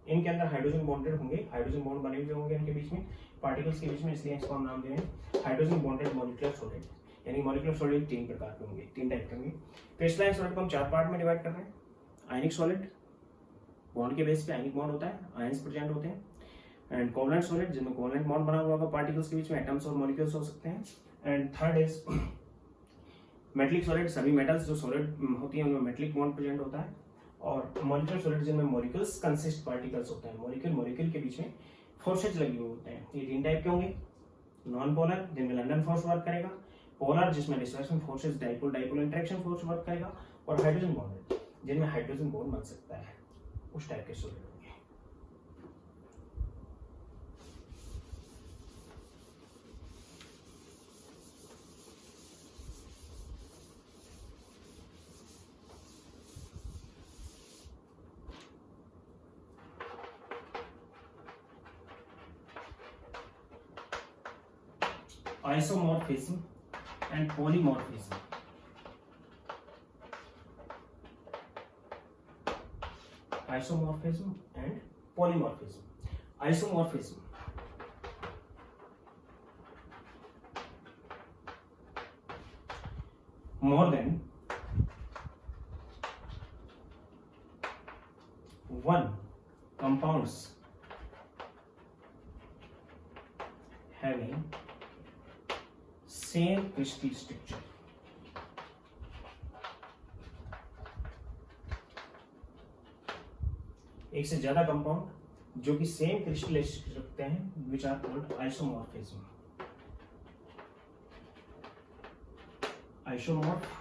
इनके अंदर हाइड्रोजन बॉन्डेड होंगे, हाइड्रोजन बॉन्ड बने हुए होंगे इनके बीच में, पार्टिकल्स के बीच में, इसलिए इसको हम नाम दे रहे हैं हाइड्रोजन बॉन्डेड मॉलिक्यूलर सॉलिड। यानी मॉलिक्यूलर सॉलिड तीन प्रकार के होंगे, तीन टाइप के होंगे। क्रिस्टलाइन सॉलिड को हम चार पार्ट में डिवाइड कर रहे हैं। आयनिक सॉलिड, बॉन्ड के बेस पे आयनिक बॉन्ड होता है, आयंस प्रेजेंट होते हैं। एंड कोवलेंट सॉलिड, जिसमें कोवलेंट बॉन्ड बना हुआ होगा पार्टिकल्स के बीच में, एटम्स और मॉलिक्यूल्स हो सकते हैं। And third is metallic solid, सभी मेटल्स जो सॉलिड होती हैं उनमें मेटलिक बॉन्ड प्रेजेंट होता है। और मॉलिक्यूलर सॉलिड, जिनमें मॉलिक्यूल्स कंसिस्ट पार्टिकल्स होते हैं, मॉलिक्यूल के बीच में फोर्सेज लगे हुए होते हैं। ये तीन टाइप के होंगे। नॉन पोलर, जिनमें लंडन फोर्स वर्क करेगा, पोलर जिसमें distraction forces, dipole interaction force work करेगा, और हाइड्रोजन बॉन्डेड जिनमें हाइड्रोजन बॉन्ड बन सकता है, उस टाइप के सॉलिड होंगे। Isomorphism and polymorphism. Isomorphism and polymorphism. Isomorphism, more than one compounds having same crystal structure. एक से ज्यादा कंपाउंड जो कि सेम क्रिस्टल स्ट्रक्चर रखते हैं, विच आर कॉल्ड आइसोमॉर्फिज्म। आइसोमॉर्फ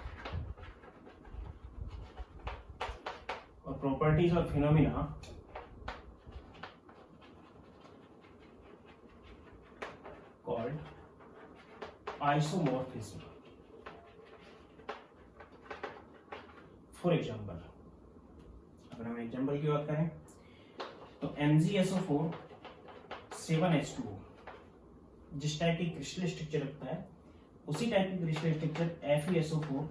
और प्रॉपर्टीज और phenomena called isomorphism. For example, अगर हम एग्जाम्पल की बात करें तो MgSO4 7H2O जिस टाइप की क्रिस्टल स्ट्रक्चर रखता है, उसी टाइप की क्रिस्टल स्ट्रक्चर FeSO4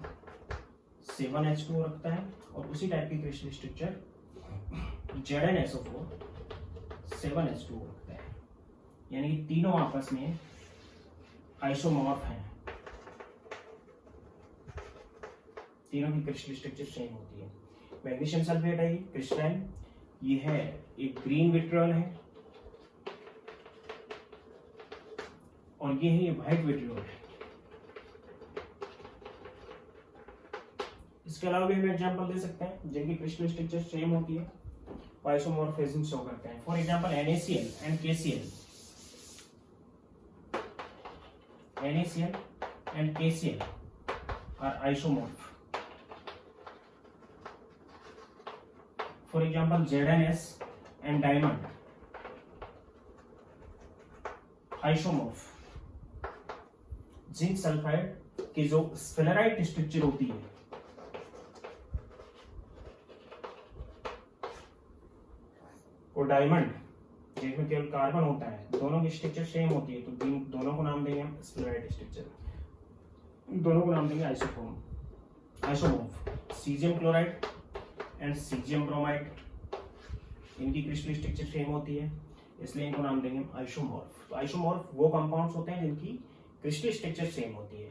7H2O रखता है, और उसी टाइप की क्रिस्टल स्ट्रक्चर ZnSO4 7H2O रखता है। यानी कि तीनों आपस में आइसोमॉर्फ हैं, तीनों की क्रिस्टल स्ट्रक्चर सेम होती है। मैग्नीशियम सल्फेट है ये क्रिस्टलाइन, ये है एक ग्रीन विट्रियल है, और ये है ये व्हाइट विट्रियल है। इसके अलावा भी हम एग्जांपल दे सकते हैं जिनकी क्रिस्टल स्ट्रक्चर सेम होती है, आइसोमॉर्फिज्म शो करते हैं। For example NaCl and KCl, NaCl and KCl are isomorph. For example, ZnS and diamond, isomorph. Zinc sulphide की जो स्फेलेराइट स्ट्रक्चर होती है, और डायमंड जिसमें केवल कार्बन होता है, दोनों की स्ट्रक्चर सेम होती है, तो दोनों को नाम देंगे हम स्फेलेराइट स्ट्रक्चर, दोनों को नाम देंगे isomorph. Caesium chloride and caesium bromide, इनकी क्रिस्टल स्ट्रक्चर सेम होती है, इसलिए इनको नाम देंगे हम आइसोमॉर्फ। तो आइसोमॉर्फ वो कंपाउंड्स होते हैं जिनकी क्रिस्टल स्ट्रक्चर सेम होती है,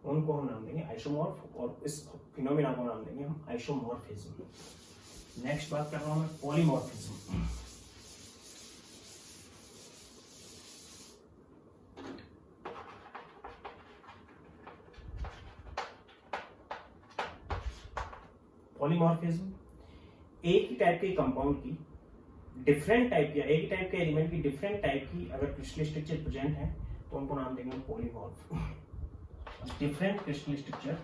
उनको हम नाम देंगे आइसोमॉर्फ, और इस फिनोमिना को नाम देंगे हम आइसोमॉर्फिज्म। नेक्स्ट बात कर रहा हूं मैं पॉलीमॉर्फिज्म। पॉलीमॉर्फिज्म एक ही टाइप के कंपाउंड की डिफरेंट टाइप की, एक ही टाइप के एलिमेंट की डिफरेंट टाइप की अगर क्रिस्टल स्ट्रक्चर प्रेजेंट है तो उनको नाम देंगे polymorph. Different crystal structure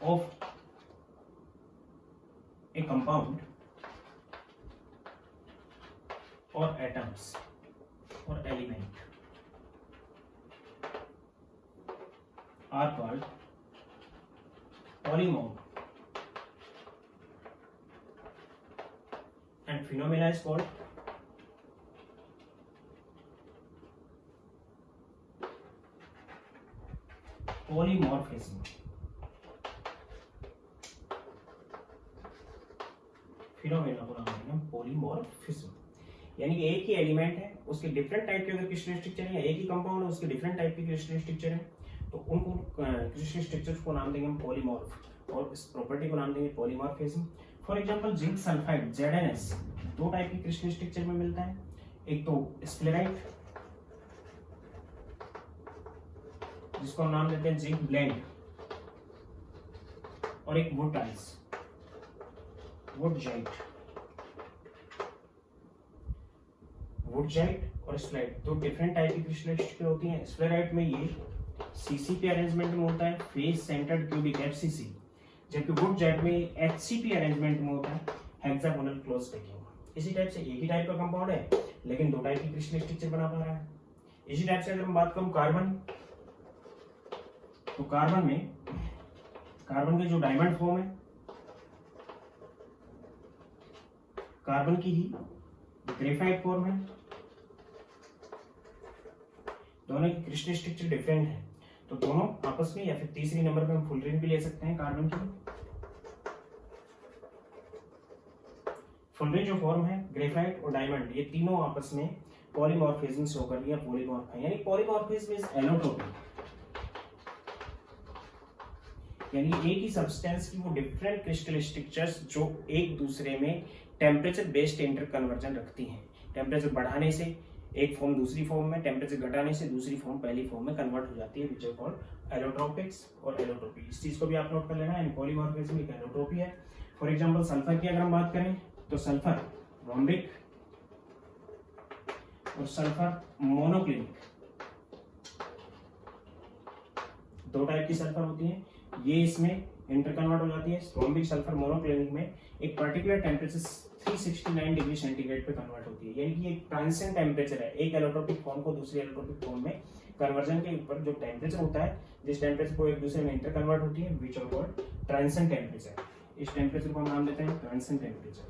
of a compound or atoms or element are called polymorph and phenomena is called polymorphism. Phenomena को नाम देंगे हम पॉलीमॉर्फिज्म, यानी कि एक ही एलिमेंट है, उसके डिफरेंट टाइप के अगर क्रिस्टल स्ट्रक्चर है, एक ही कंपाउंड है, उसके डिफरेंट टाइप के क्रिस्टल स्ट्रक्चर है, तो उनको क्रिस्टल स्ट्रक्चर्स को नाम देंगे हम पॉलीमॉर्फ और इस प्रॉपर्टी को नाम देंगे polymorphism. For example zinc sulphide ZnS दो टाइप के क्रिस्टल स्ट्रक्चर में मिलता है, एक तो स्क्लेराइट जिसको हम नाम देते हैं जिंक ब्लेंड, और एक वुडजाइट और स्फेराइट, दो डिफरेंट टाइप की क्रिस्टल स्ट्रक्चर होती हैं। स्फेराइट में ये CCP अरेंजमेंट में होता है, फेस सेंटर्ड क्यूबिक FCC, जबकि वुडजाइट में HCP अरेंजमेंट में होता है, हेक्सागोनल क्लोज पैकिंग। इसी टाइप से एक ही टाइप का कंपाउंड है लेकिन दो टाइप की क्रिस्टल स्ट्रक्चर बना पा रहा है। इसी टाइप से अगर हम बात करूं कार्बन, तो कार्बन के जो डायमंड फॉर्म है, कार्बन की ही ग्रेफाइट फॉर्म है, दोनों की क्रिस्टल स्ट्रक्चर डिफरेंट है, तो दोनों आपस में, या फिर तीसरी नंबर पे हम फुलरिन भी ले सकते हैं कार्बन की। फुलरिन जो फॉर्म है, ग्रेफाइट और डायमंड, ये तीनों आपस में पॉलीमॉर्फिज्म शो कर रही है, पॉलीमॉर्फ है, यानी पॉलीमॉर्फिज्म इज एलोट्रोपी, यानी एक ही सब्सटेंस की वो डिफरेंट क्रिस्टल स्ट्रक्चर्स जो एक दूसरे में टेम्परेचर बेस्ड इंटरकन्वर्जन रखती हैं। टेम्परेचर बढ़ाने से एक फॉर्म दूसरी फॉर्म में, टेम्परेचर घटाने से दूसरी फॉर्म पहली फॉर्म में कन्वर्ट हो जाती है, विच आर कॉल्ड एलोट्रोपिक्स और एलोट्रोपी। इस चीज को भी आप नोट कर लेना है, पॉलीमॉर्फिज्म एक एलोट्रोपी है। फॉर एग्जांपल सल्फर की अगर हम बात करें तो सल्फर रोम्बिक और सल्फर मोनोक्लिनिक, दो टाइप की सल्फर होती है, ये इसमें इंटरकन्वर्ट हो जाती है। रोम्बिक सल्फर मोनोक्लिनिक में एक पर्टिकुलर टेम्परेचर 369 डिग्री सेंटीग्रेड पे कन्वर्ट होती है, यानी कि एक ट्रांजिशन टेम्परेचर है, एक एलोट्रोपिक फॉर्म को दूसरी एलोट्रोपिक फॉर्म में कन्वर्जन के ऊपर जो टेम्परेचर होता है, जिस टेम्परेचर को एक दूसरे में इंटर कन्वर्ट होती है, which are called transition temperature. इस टेम्परेचर को हम नाम देते हैं ट्रांजिशन टेम्परेचर।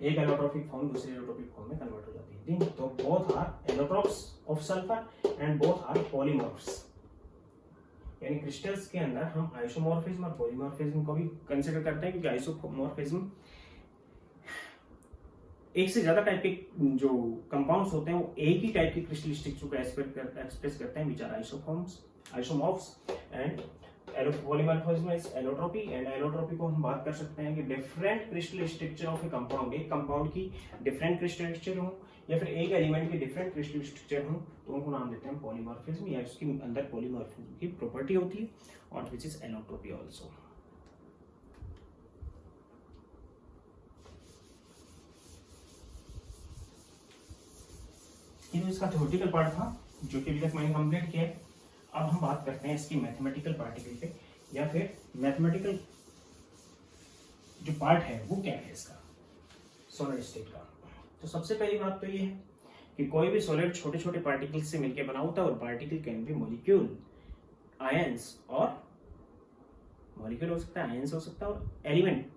एक एलोट्रोपिक फॉर्म दूसरी एलोट्रोपिक फॉर्म में कन्वर्ट हो जाती है। तो both are allotropes of sulphur and both are polymorphs, यानी क्रिस्टल्स के अंदर हम आइसोमॉर्फिज्म और पॉलीमॉर्फिज्म को भी कंसीडर करते हैं, क्योंकि आइसोमॉर्फिज्म एक से ज्यादा टाइप के जो कंपाउंड्स होते हैं वो एक ही टाइप की क्रिस्टल स्ट्रक्चर को एक्सप्रेस करते हैं, which are isomorphs and polymorphism is allotropy. And allotropy को हम बात कर सकते हैं कि different crystal structure of a compound, एक कंपाउंड की डिफरेंट क्रिस्टल स्ट्रक्चर हो या फिर एक एलिमेंट के डिफरेंट क्रिस्टल स्ट्रक्चर हो, तो उनको नाम देते हैं पॉलीमॉर्फिज्म, या उसके अंदर पॉलीमॉर्फिज्म की प्रॉपर्टी होती है, और विच इज एलोट्रोपी आल्सो। ये तो इसका थ्योरेटिकल पार्ट था जो कि अभी तक मैंने कंप्लीट किया। अब हम बात करते हैं इसकी मैथमेटिकल पार्टिकल पे, या फिर मैथमेटिकल जो पार्ट है वो क्या है इसका सॉलिड स्टेट का। तो सबसे पहली बात तो ये है कि कोई भी सॉलिड छोटे छोटे पार्टिकल से मिलकर बना होता है, और particle can B molecule, ions, और मॉलिक्यूल हो सकता है, आयंस हो सकता है, और एलिमेंट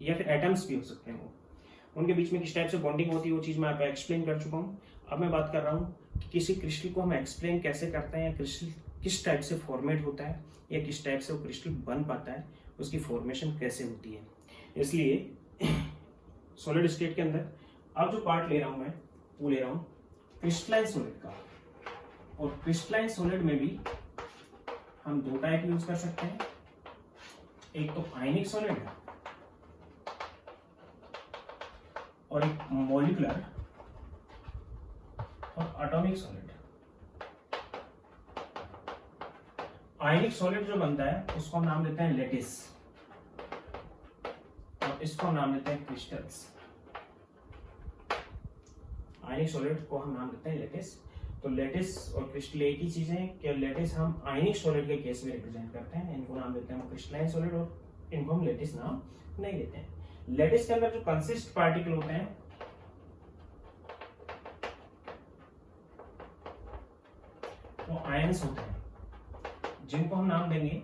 या फिर एटम्स भी हो सकते हैं। वो उनके बीच में किस टाइप से बॉन्डिंग होती है वो चीज मैं आपको एक्सप्लेन कर चुका हूँ। अब मैं बात कर रहा हूँ कि किसी क्रिस्टल को हम एक्सप्लेन कैसे करते हैं, या क्रिस्टल किस टाइप से फॉर्मेट होता है, या किस टाइप से वो क्रिस्टल बन पाता है, उसकी फॉर्मेशन कैसे होती है। इसलिए सॉलिड स्टेट के अंदर अब जो पार्ट ले रहा हूं मैं, वो ले रहा हूं क्रिस्टलाइन सॉलिड का। और क्रिस्टलाइन सॉलिड में भी हम दो टाइप यूज कर सकते हैं, एक तो आयनिक सॉलिड और एक मॉलिक्यूलर और एटॉमिक सॉलिड। आयनिक सॉलिड जो बनता है उसको हम नाम देते हैं लेटिस, और इसको हम नाम देते हैं क्रिस्टल्स। आयनिक सॉलिड को हम नाम देते हैं लेटिस, तो लेटिस और क्रिस्टल एक ही चीज है कि लेटिस हम आयनिक सॉलिड के केस में रिप्रेजेंट करते हैं, इनको नाम देते हैं क्रिस्टलाइन सॉलिड, और इनको हम लेटिस नाम नहीं देते हैं। लेटिस के अंदर जो कंसिस्ट पार्टिकल होते हैं वो आयंस होते हैं, जिनको हम नाम देंगे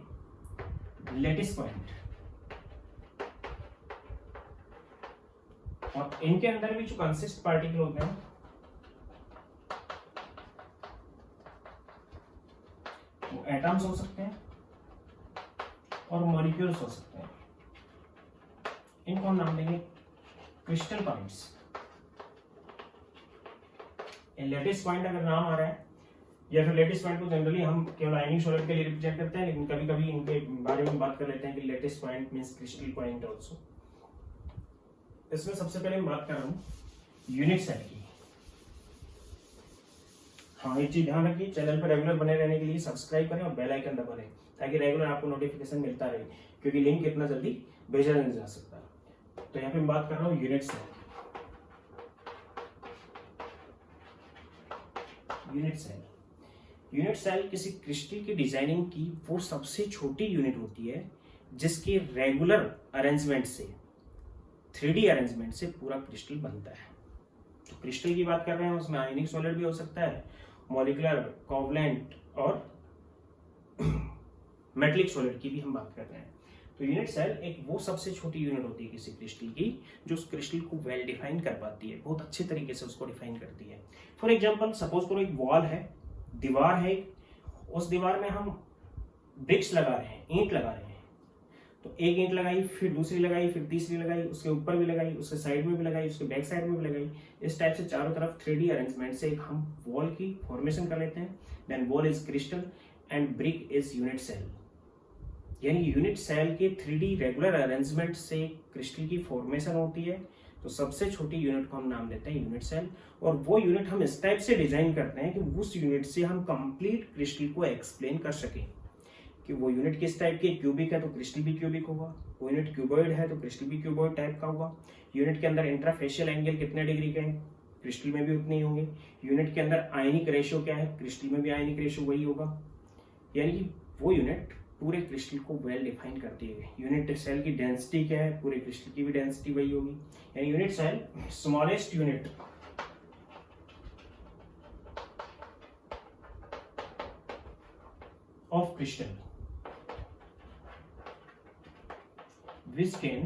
लेटिस पॉइंट। और इनके अंदर भी जो कंसिस्ट पार्टिकल होते हैं वो एटम्स हो सकते हैं और मॉलिक्यूल्स हो सकते हैं, इनको हम नाम देंगे क्रिस्टल पॉइंट्स। लेटिस पॉइंट अगर नाम आ रहा है, या फिर लेटिस पॉइंट को जनरली हम केवल आयनिक सॉलिड के लिए रिप्रेजेंट करते हैं, लेकिन कभी कभी इनके बारे में बात कर लेते हैं कि lattice point means crystal point also. इसमें सबसे पहले मैं बात कर रहा हूं यूनिट सेल की। हाँ, एक चीज ध्यान रखिए, चैनल पर रेगुलर बने रहने के लिए सब्सक्राइब करें और बेल आइकन दबा लें, ताकि रेगुलर आपको नोटिफिकेशन मिलता रहे, क्योंकि लिंक इतना जल्दी भेजा नहीं जा सकता। तो यहाँ पे मैं बात कर रहा हूँ यूनिट सेल। यूनिट सेल किसी क्रिस्टल की डिजाइनिंग की वो सबसे छोटी यूनिट होती है जिसके रेगुलर अरेंजमेंट से, 3D अरेंजमेंट से पूरा क्रिस्टल बनता है। तो क्रिस्टल की बात कर रहे हैं, उसमें आयनिक सॉलिड भी हो सकता है, मॉलिक्यूलर, कोवलेंट और मेटलिक सॉलिड की भी हम बात कर रहे हैं। तो यूनिट सेल एक वो सबसे छोटी यूनिट होती है किसी क्रिस्टल की, जो उस क्रिस्टल को वेल डिफाइन कर पाती है, बहुत अच्छे तरीके से उसको डिफाइन करती है। फॉर एग्जांपल, सपोज करो एक वॉल है, दीवार है, उस दीवार में हम ब्रिक्स लगा रहे हैं, ईंट लगा रहे हैं। तो एक ईंट लगाई, फिर दूसरी लगाई, फिर तीसरी लगाई, उसके ऊपर भी लगाई, उसके साइड में भी लगाई, उसके बैक साइड में भी लगाई। इस टाइप से चारों तरफ 3D अरेंजमेंट से हम वॉल की फॉर्मेशन कर लेते हैं। Then wall is crystal and brick is unit cell. यानी यूनिट सेल के 3D रेगुलर अरेंजमेंट से क्रिस्टल की फॉर्मेशन होती है। तो सबसे छोटी यूनिट को हम नाम देते हैं यूनिट सेल, और वो यूनिट हम इस टाइप से डिजाइन करते हैं कि उस यूनिट से हम कंप्लीट क्रिस्टल को एक्सप्लेन कर सकें कि वो यूनिट किस टाइप की, क्यूबिक है तो क्रिस्टल भी क्यूबिक होगा, वो यूनिट क्यूबॉइड है तो क्रिस्टल भी क्यूबॉइड टाइप का होगा। यूनिट के अंदर इंट्राफेशियल एंगल कितने डिग्री के हैं, क्रिस्टल में भी उतने ही होंगे। यूनिट के अंदर आयनिक रेशियो क्या है, क्रिस्टल में भी आयनिक रेशियो वही होगा। यानी कि वो यूनिट पूरे क्रिस्टल को वेल डिफाइन करती है। यूनिट सेल की डेंसिटी क्या है, पूरे क्रिस्टल की भी डेंसिटी वही होगी। यानी unit cell smallest unit of crystal which can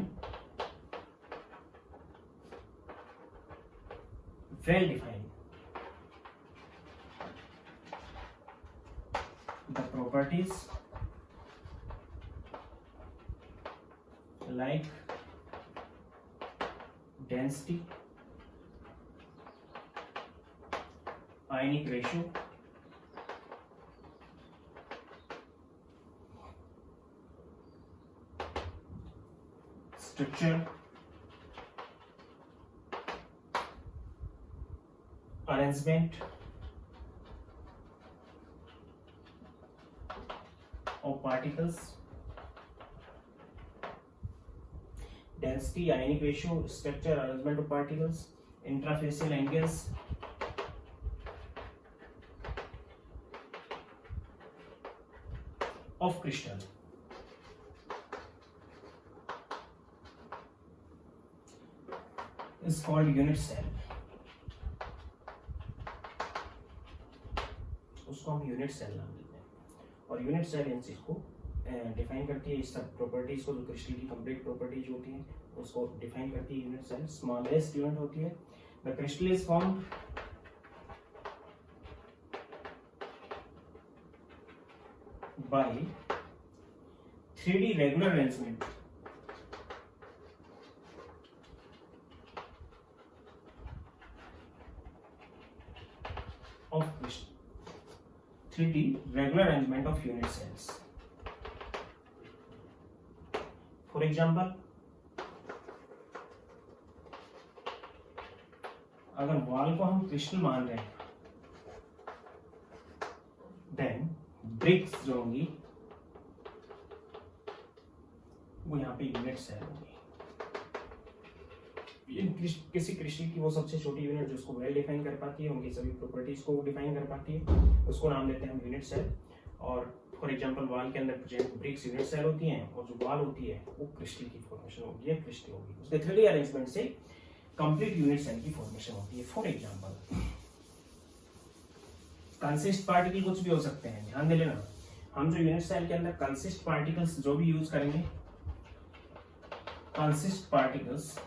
well define the properties like density, ionic ratio, structure, arrangement of particles, density, ionic ratio, structure, arrangement of particles, intrafacial angles, of crystal. Is called unit cell. उसको हम unit cell नाम देते हैं। और unit cell इन चीज को define करती है, इस सब प्रॉपर्टीज को, जो क्रिस्टल की कंप्लीट प्रॉपर्टीज होती हैं उसको डिफाइन करती है यूनिट सेल। स्मॉलेस्ट यूनिट होती है। The crystal is formed by 3D regular arrangement of crystal, 3D regular arrangement of unit cells. For example, अगर वॉल को हम क्रिस्टल मान रहे हैं, देन ब्रिक्स जो होंगी वो यहाँ पे यूनिट सेल होंगी। किसी क्रिस्टल की वो सबसे छोटी यूनिट जो उसको वेल डिफाइन कर पाती है, उनकी सभी प्रॉपर्टीज को डिफाइन कर पाती है, उसको नाम देते हैं हम यूनिट सेल। और फॉर एग्जांपल वाल के अंदर प्रेजेंट ब्रिक्स यूनिट सेल होती हैं, और जो वाल होती है वो क्रिस्टल की फॉर्मेशन होगी या क्रिस्टल होगी, उसके 3D अरेंजमेंट से कंप्लीट यूनिट सेल की फॉर्मेशन होती है। फॉर एग्जांपल कंसिस्ट पार्टिकल कुछ भी हो सकते हैं, ध्यान दे लेना। हम जो यूनिट सेल के अंदर कंसिस्ट पार्टिकल्स जो भी यूज करेंगे, consist particles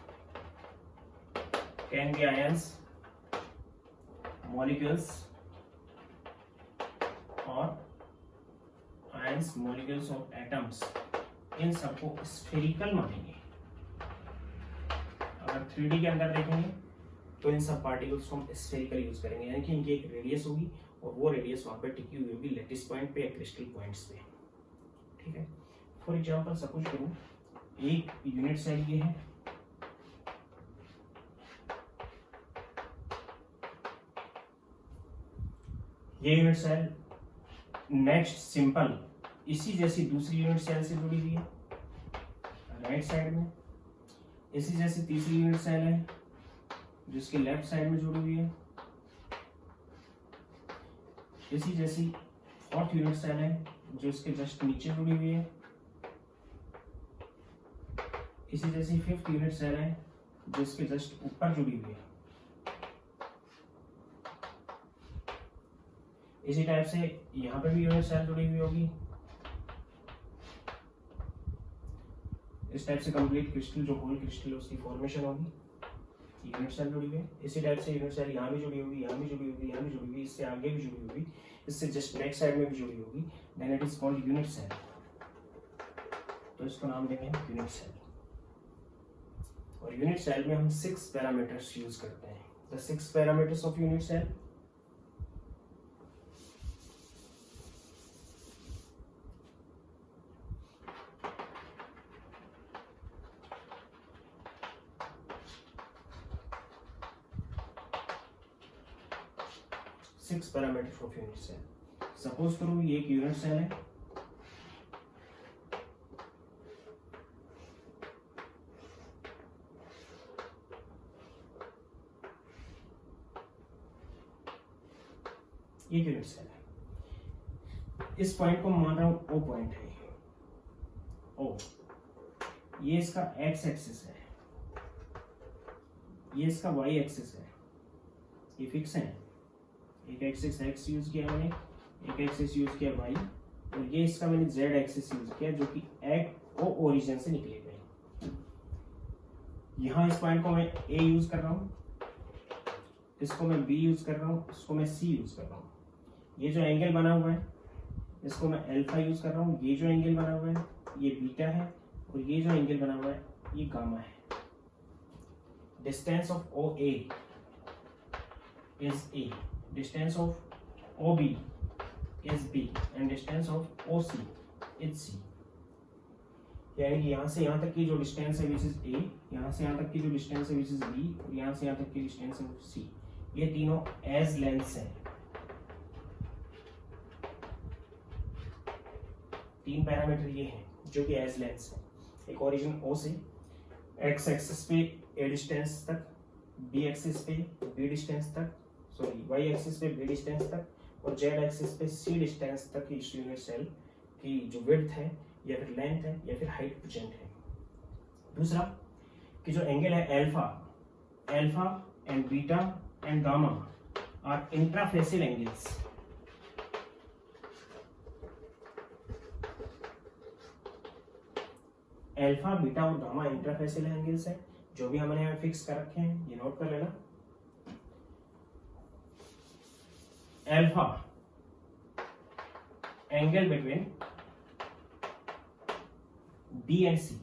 can be ions, molecules और आयंस, मॉलिक्यूल्स और एटम्स, इन सबको स्फेरिकल मानेंगे। अगर 3D के अंदर देखेंगे तो इन सब पार्टिकल्स को हम स्फेरिकल यूज करेंगे, यानी कि इनकी एक रेडियस होगी और वो रेडियस वहां पे टिकी हुई होगी लैटिस पॉइंट पे या क्रिस्टल पॉइंट्स पे। ठीक है, फॉर एग्जांपल सपोज करूं एक यूनिट सेल ये है, ये यूनिट सेल नेक्स्ट सिंपल इसी जैसी दूसरी यूनिट सेल से जुड़ी हुई है राइट साइड में, इसी जैसी तीसरी यूनिट सेल है जिसके लेफ्ट साइड में जुड़ी हुई है, इसी जैसी फोर्थ यूनिट सेल है जो इसके जस्ट नीचे जुड़ी हुई है, इसी जैसी फिफ्थ यूनिट सेल है जो इसके जस्ट ऊपर जुड़ी हुई है। इसी टाइप से यहाँ पे भी यूनिट सेल जुड़ी हुई होगी। इस टाइप से कंप्लीट क्रिस्टल जो होल क्रिस्टल है उसकी फॉर्मेशन होगी, यूनिट सेल जुड़ी हुई है। इसी टाइप से यूनिट सेल यहाँ भी जुड़ी होगी, यहाँ भी जुड़ी होगी, यहाँ भी जुड़ी होगी, इससे आगे भी जुड़ी होगी, इससे जस्ट बैक साइड में भी जुड़ी होगी, then it is called unit cell. तो इसको नाम देंगे यूनिट सेल। और यूनिट सेल में हम 6 पैरामीटर्स यूज करते हैं। The 6 parameters of unit cell, six parameter of unit cell. Suppose करो ये एक यूनिट सेल है, ये यूनिट सेल है। इस पॉइंट को मान रहा हूं ओ पॉइंट है, ओ ये इसका एक्स एक्सिस है, ये इसका वाई एक्सिस है, ये फिक्स है। एक एक्सिस एक्स यूज किया मैंने, एक एक्सिस यूज किया वाई, और ये इसका मैंने जेड एक्सिस यूज किया जो कि ओ ओरिजिन से निकले गए। यहां इस पॉइंट को मैं ए यूज कर रहा हूं, इसको मैं बी यूज कर रहा हूं, इसको मैं सी यूज कर रहा हूं। ये जो एंगल बना हुआ है इसको मैं अल्फा यूज कर रहा हूं, ये जो एंगल बना हुआ है ये बीटा है, और ये जो एंगल बना हुआ है ये गामा है। Distance of O A is a, distance of OB is B and distance of OC is C। यानी कि यहाँ से यहाँ तक की जो डिस्टेंस है विच इज A, यहाँ से यहाँ तक की जो डिस्टेंस है विच इज B, और यहाँ से यहाँ तक की डिस्टेंस है C, ये तीनों एज लेंथ्स हैं। 3 पैरामीटर ये हैं जो कि एज लेंथ्स हैं। एक ओरिजिन O से एक्स एक्सिस पे A डिस्टेंस तक, B एक्सिस पे B डिस्टेंस तक, सॉरी वाई एक्सिस पे B डिस्टेंस तक, और जेड एक्सिस पे C डिस्टेंस तक की इस यूनिट सेल की जो विड्थ है या फिर लेंथ है या फिर हाइट प्रेजेंट है। दूसरा कि जो एंगल है alpha and beta and gamma are intrafacial angles. Alpha beta और गामा इंट्राफेसियल एंगल्स है, जो भी हमने यहाँ फिक्स कर रखे हैं ये नोट कर लेना। Alpha angle between B and C,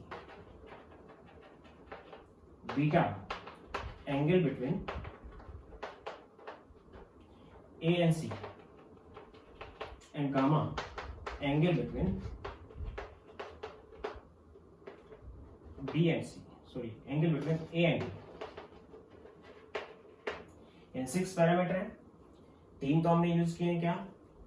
beta angle between A and C, and gamma angle between B and C, sorry angle between A and B। In 6 parameter है। 3 तो हमने यूज किए हैं क्या,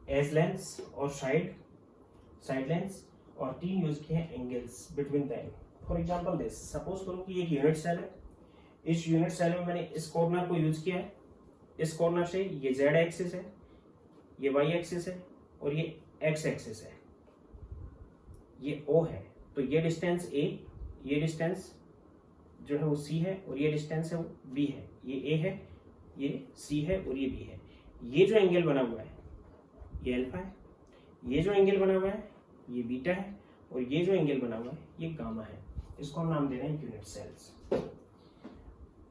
एज लेंस और side lens, और 3 use किए हैं angles between them. For example this, suppose करो कि एक यूनिट सेल है, इस यूनिट सेल में मैंने इस कॉर्नर को यूज किया है, इस कॉर्नर से ये जेड एक्सिस है, ये वाई एक्सिस है और ये एक्स एक्सिस है, ये ओ है। तो ये डिस्टेंस ए, ये डिस्टेंस जो है वो सी है और ये डिस्टेंस है वो बी है। ये ए है, ये सी है और ये बी है। ये जो एंगल बना हुआ है ये अल्फा है, ये जो एंगल बना हुआ है ये बीटा है और ये जो एंगल बना हुआ है ये गामा है। इसको हम नाम दे रहे हैं यूनिट सेल्स।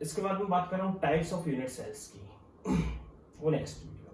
इसके बाद मैं बात कर रहा हूँ टाइप्स ऑफ यूनिट सेल्स की, वो नेक्स्ट वीडियो।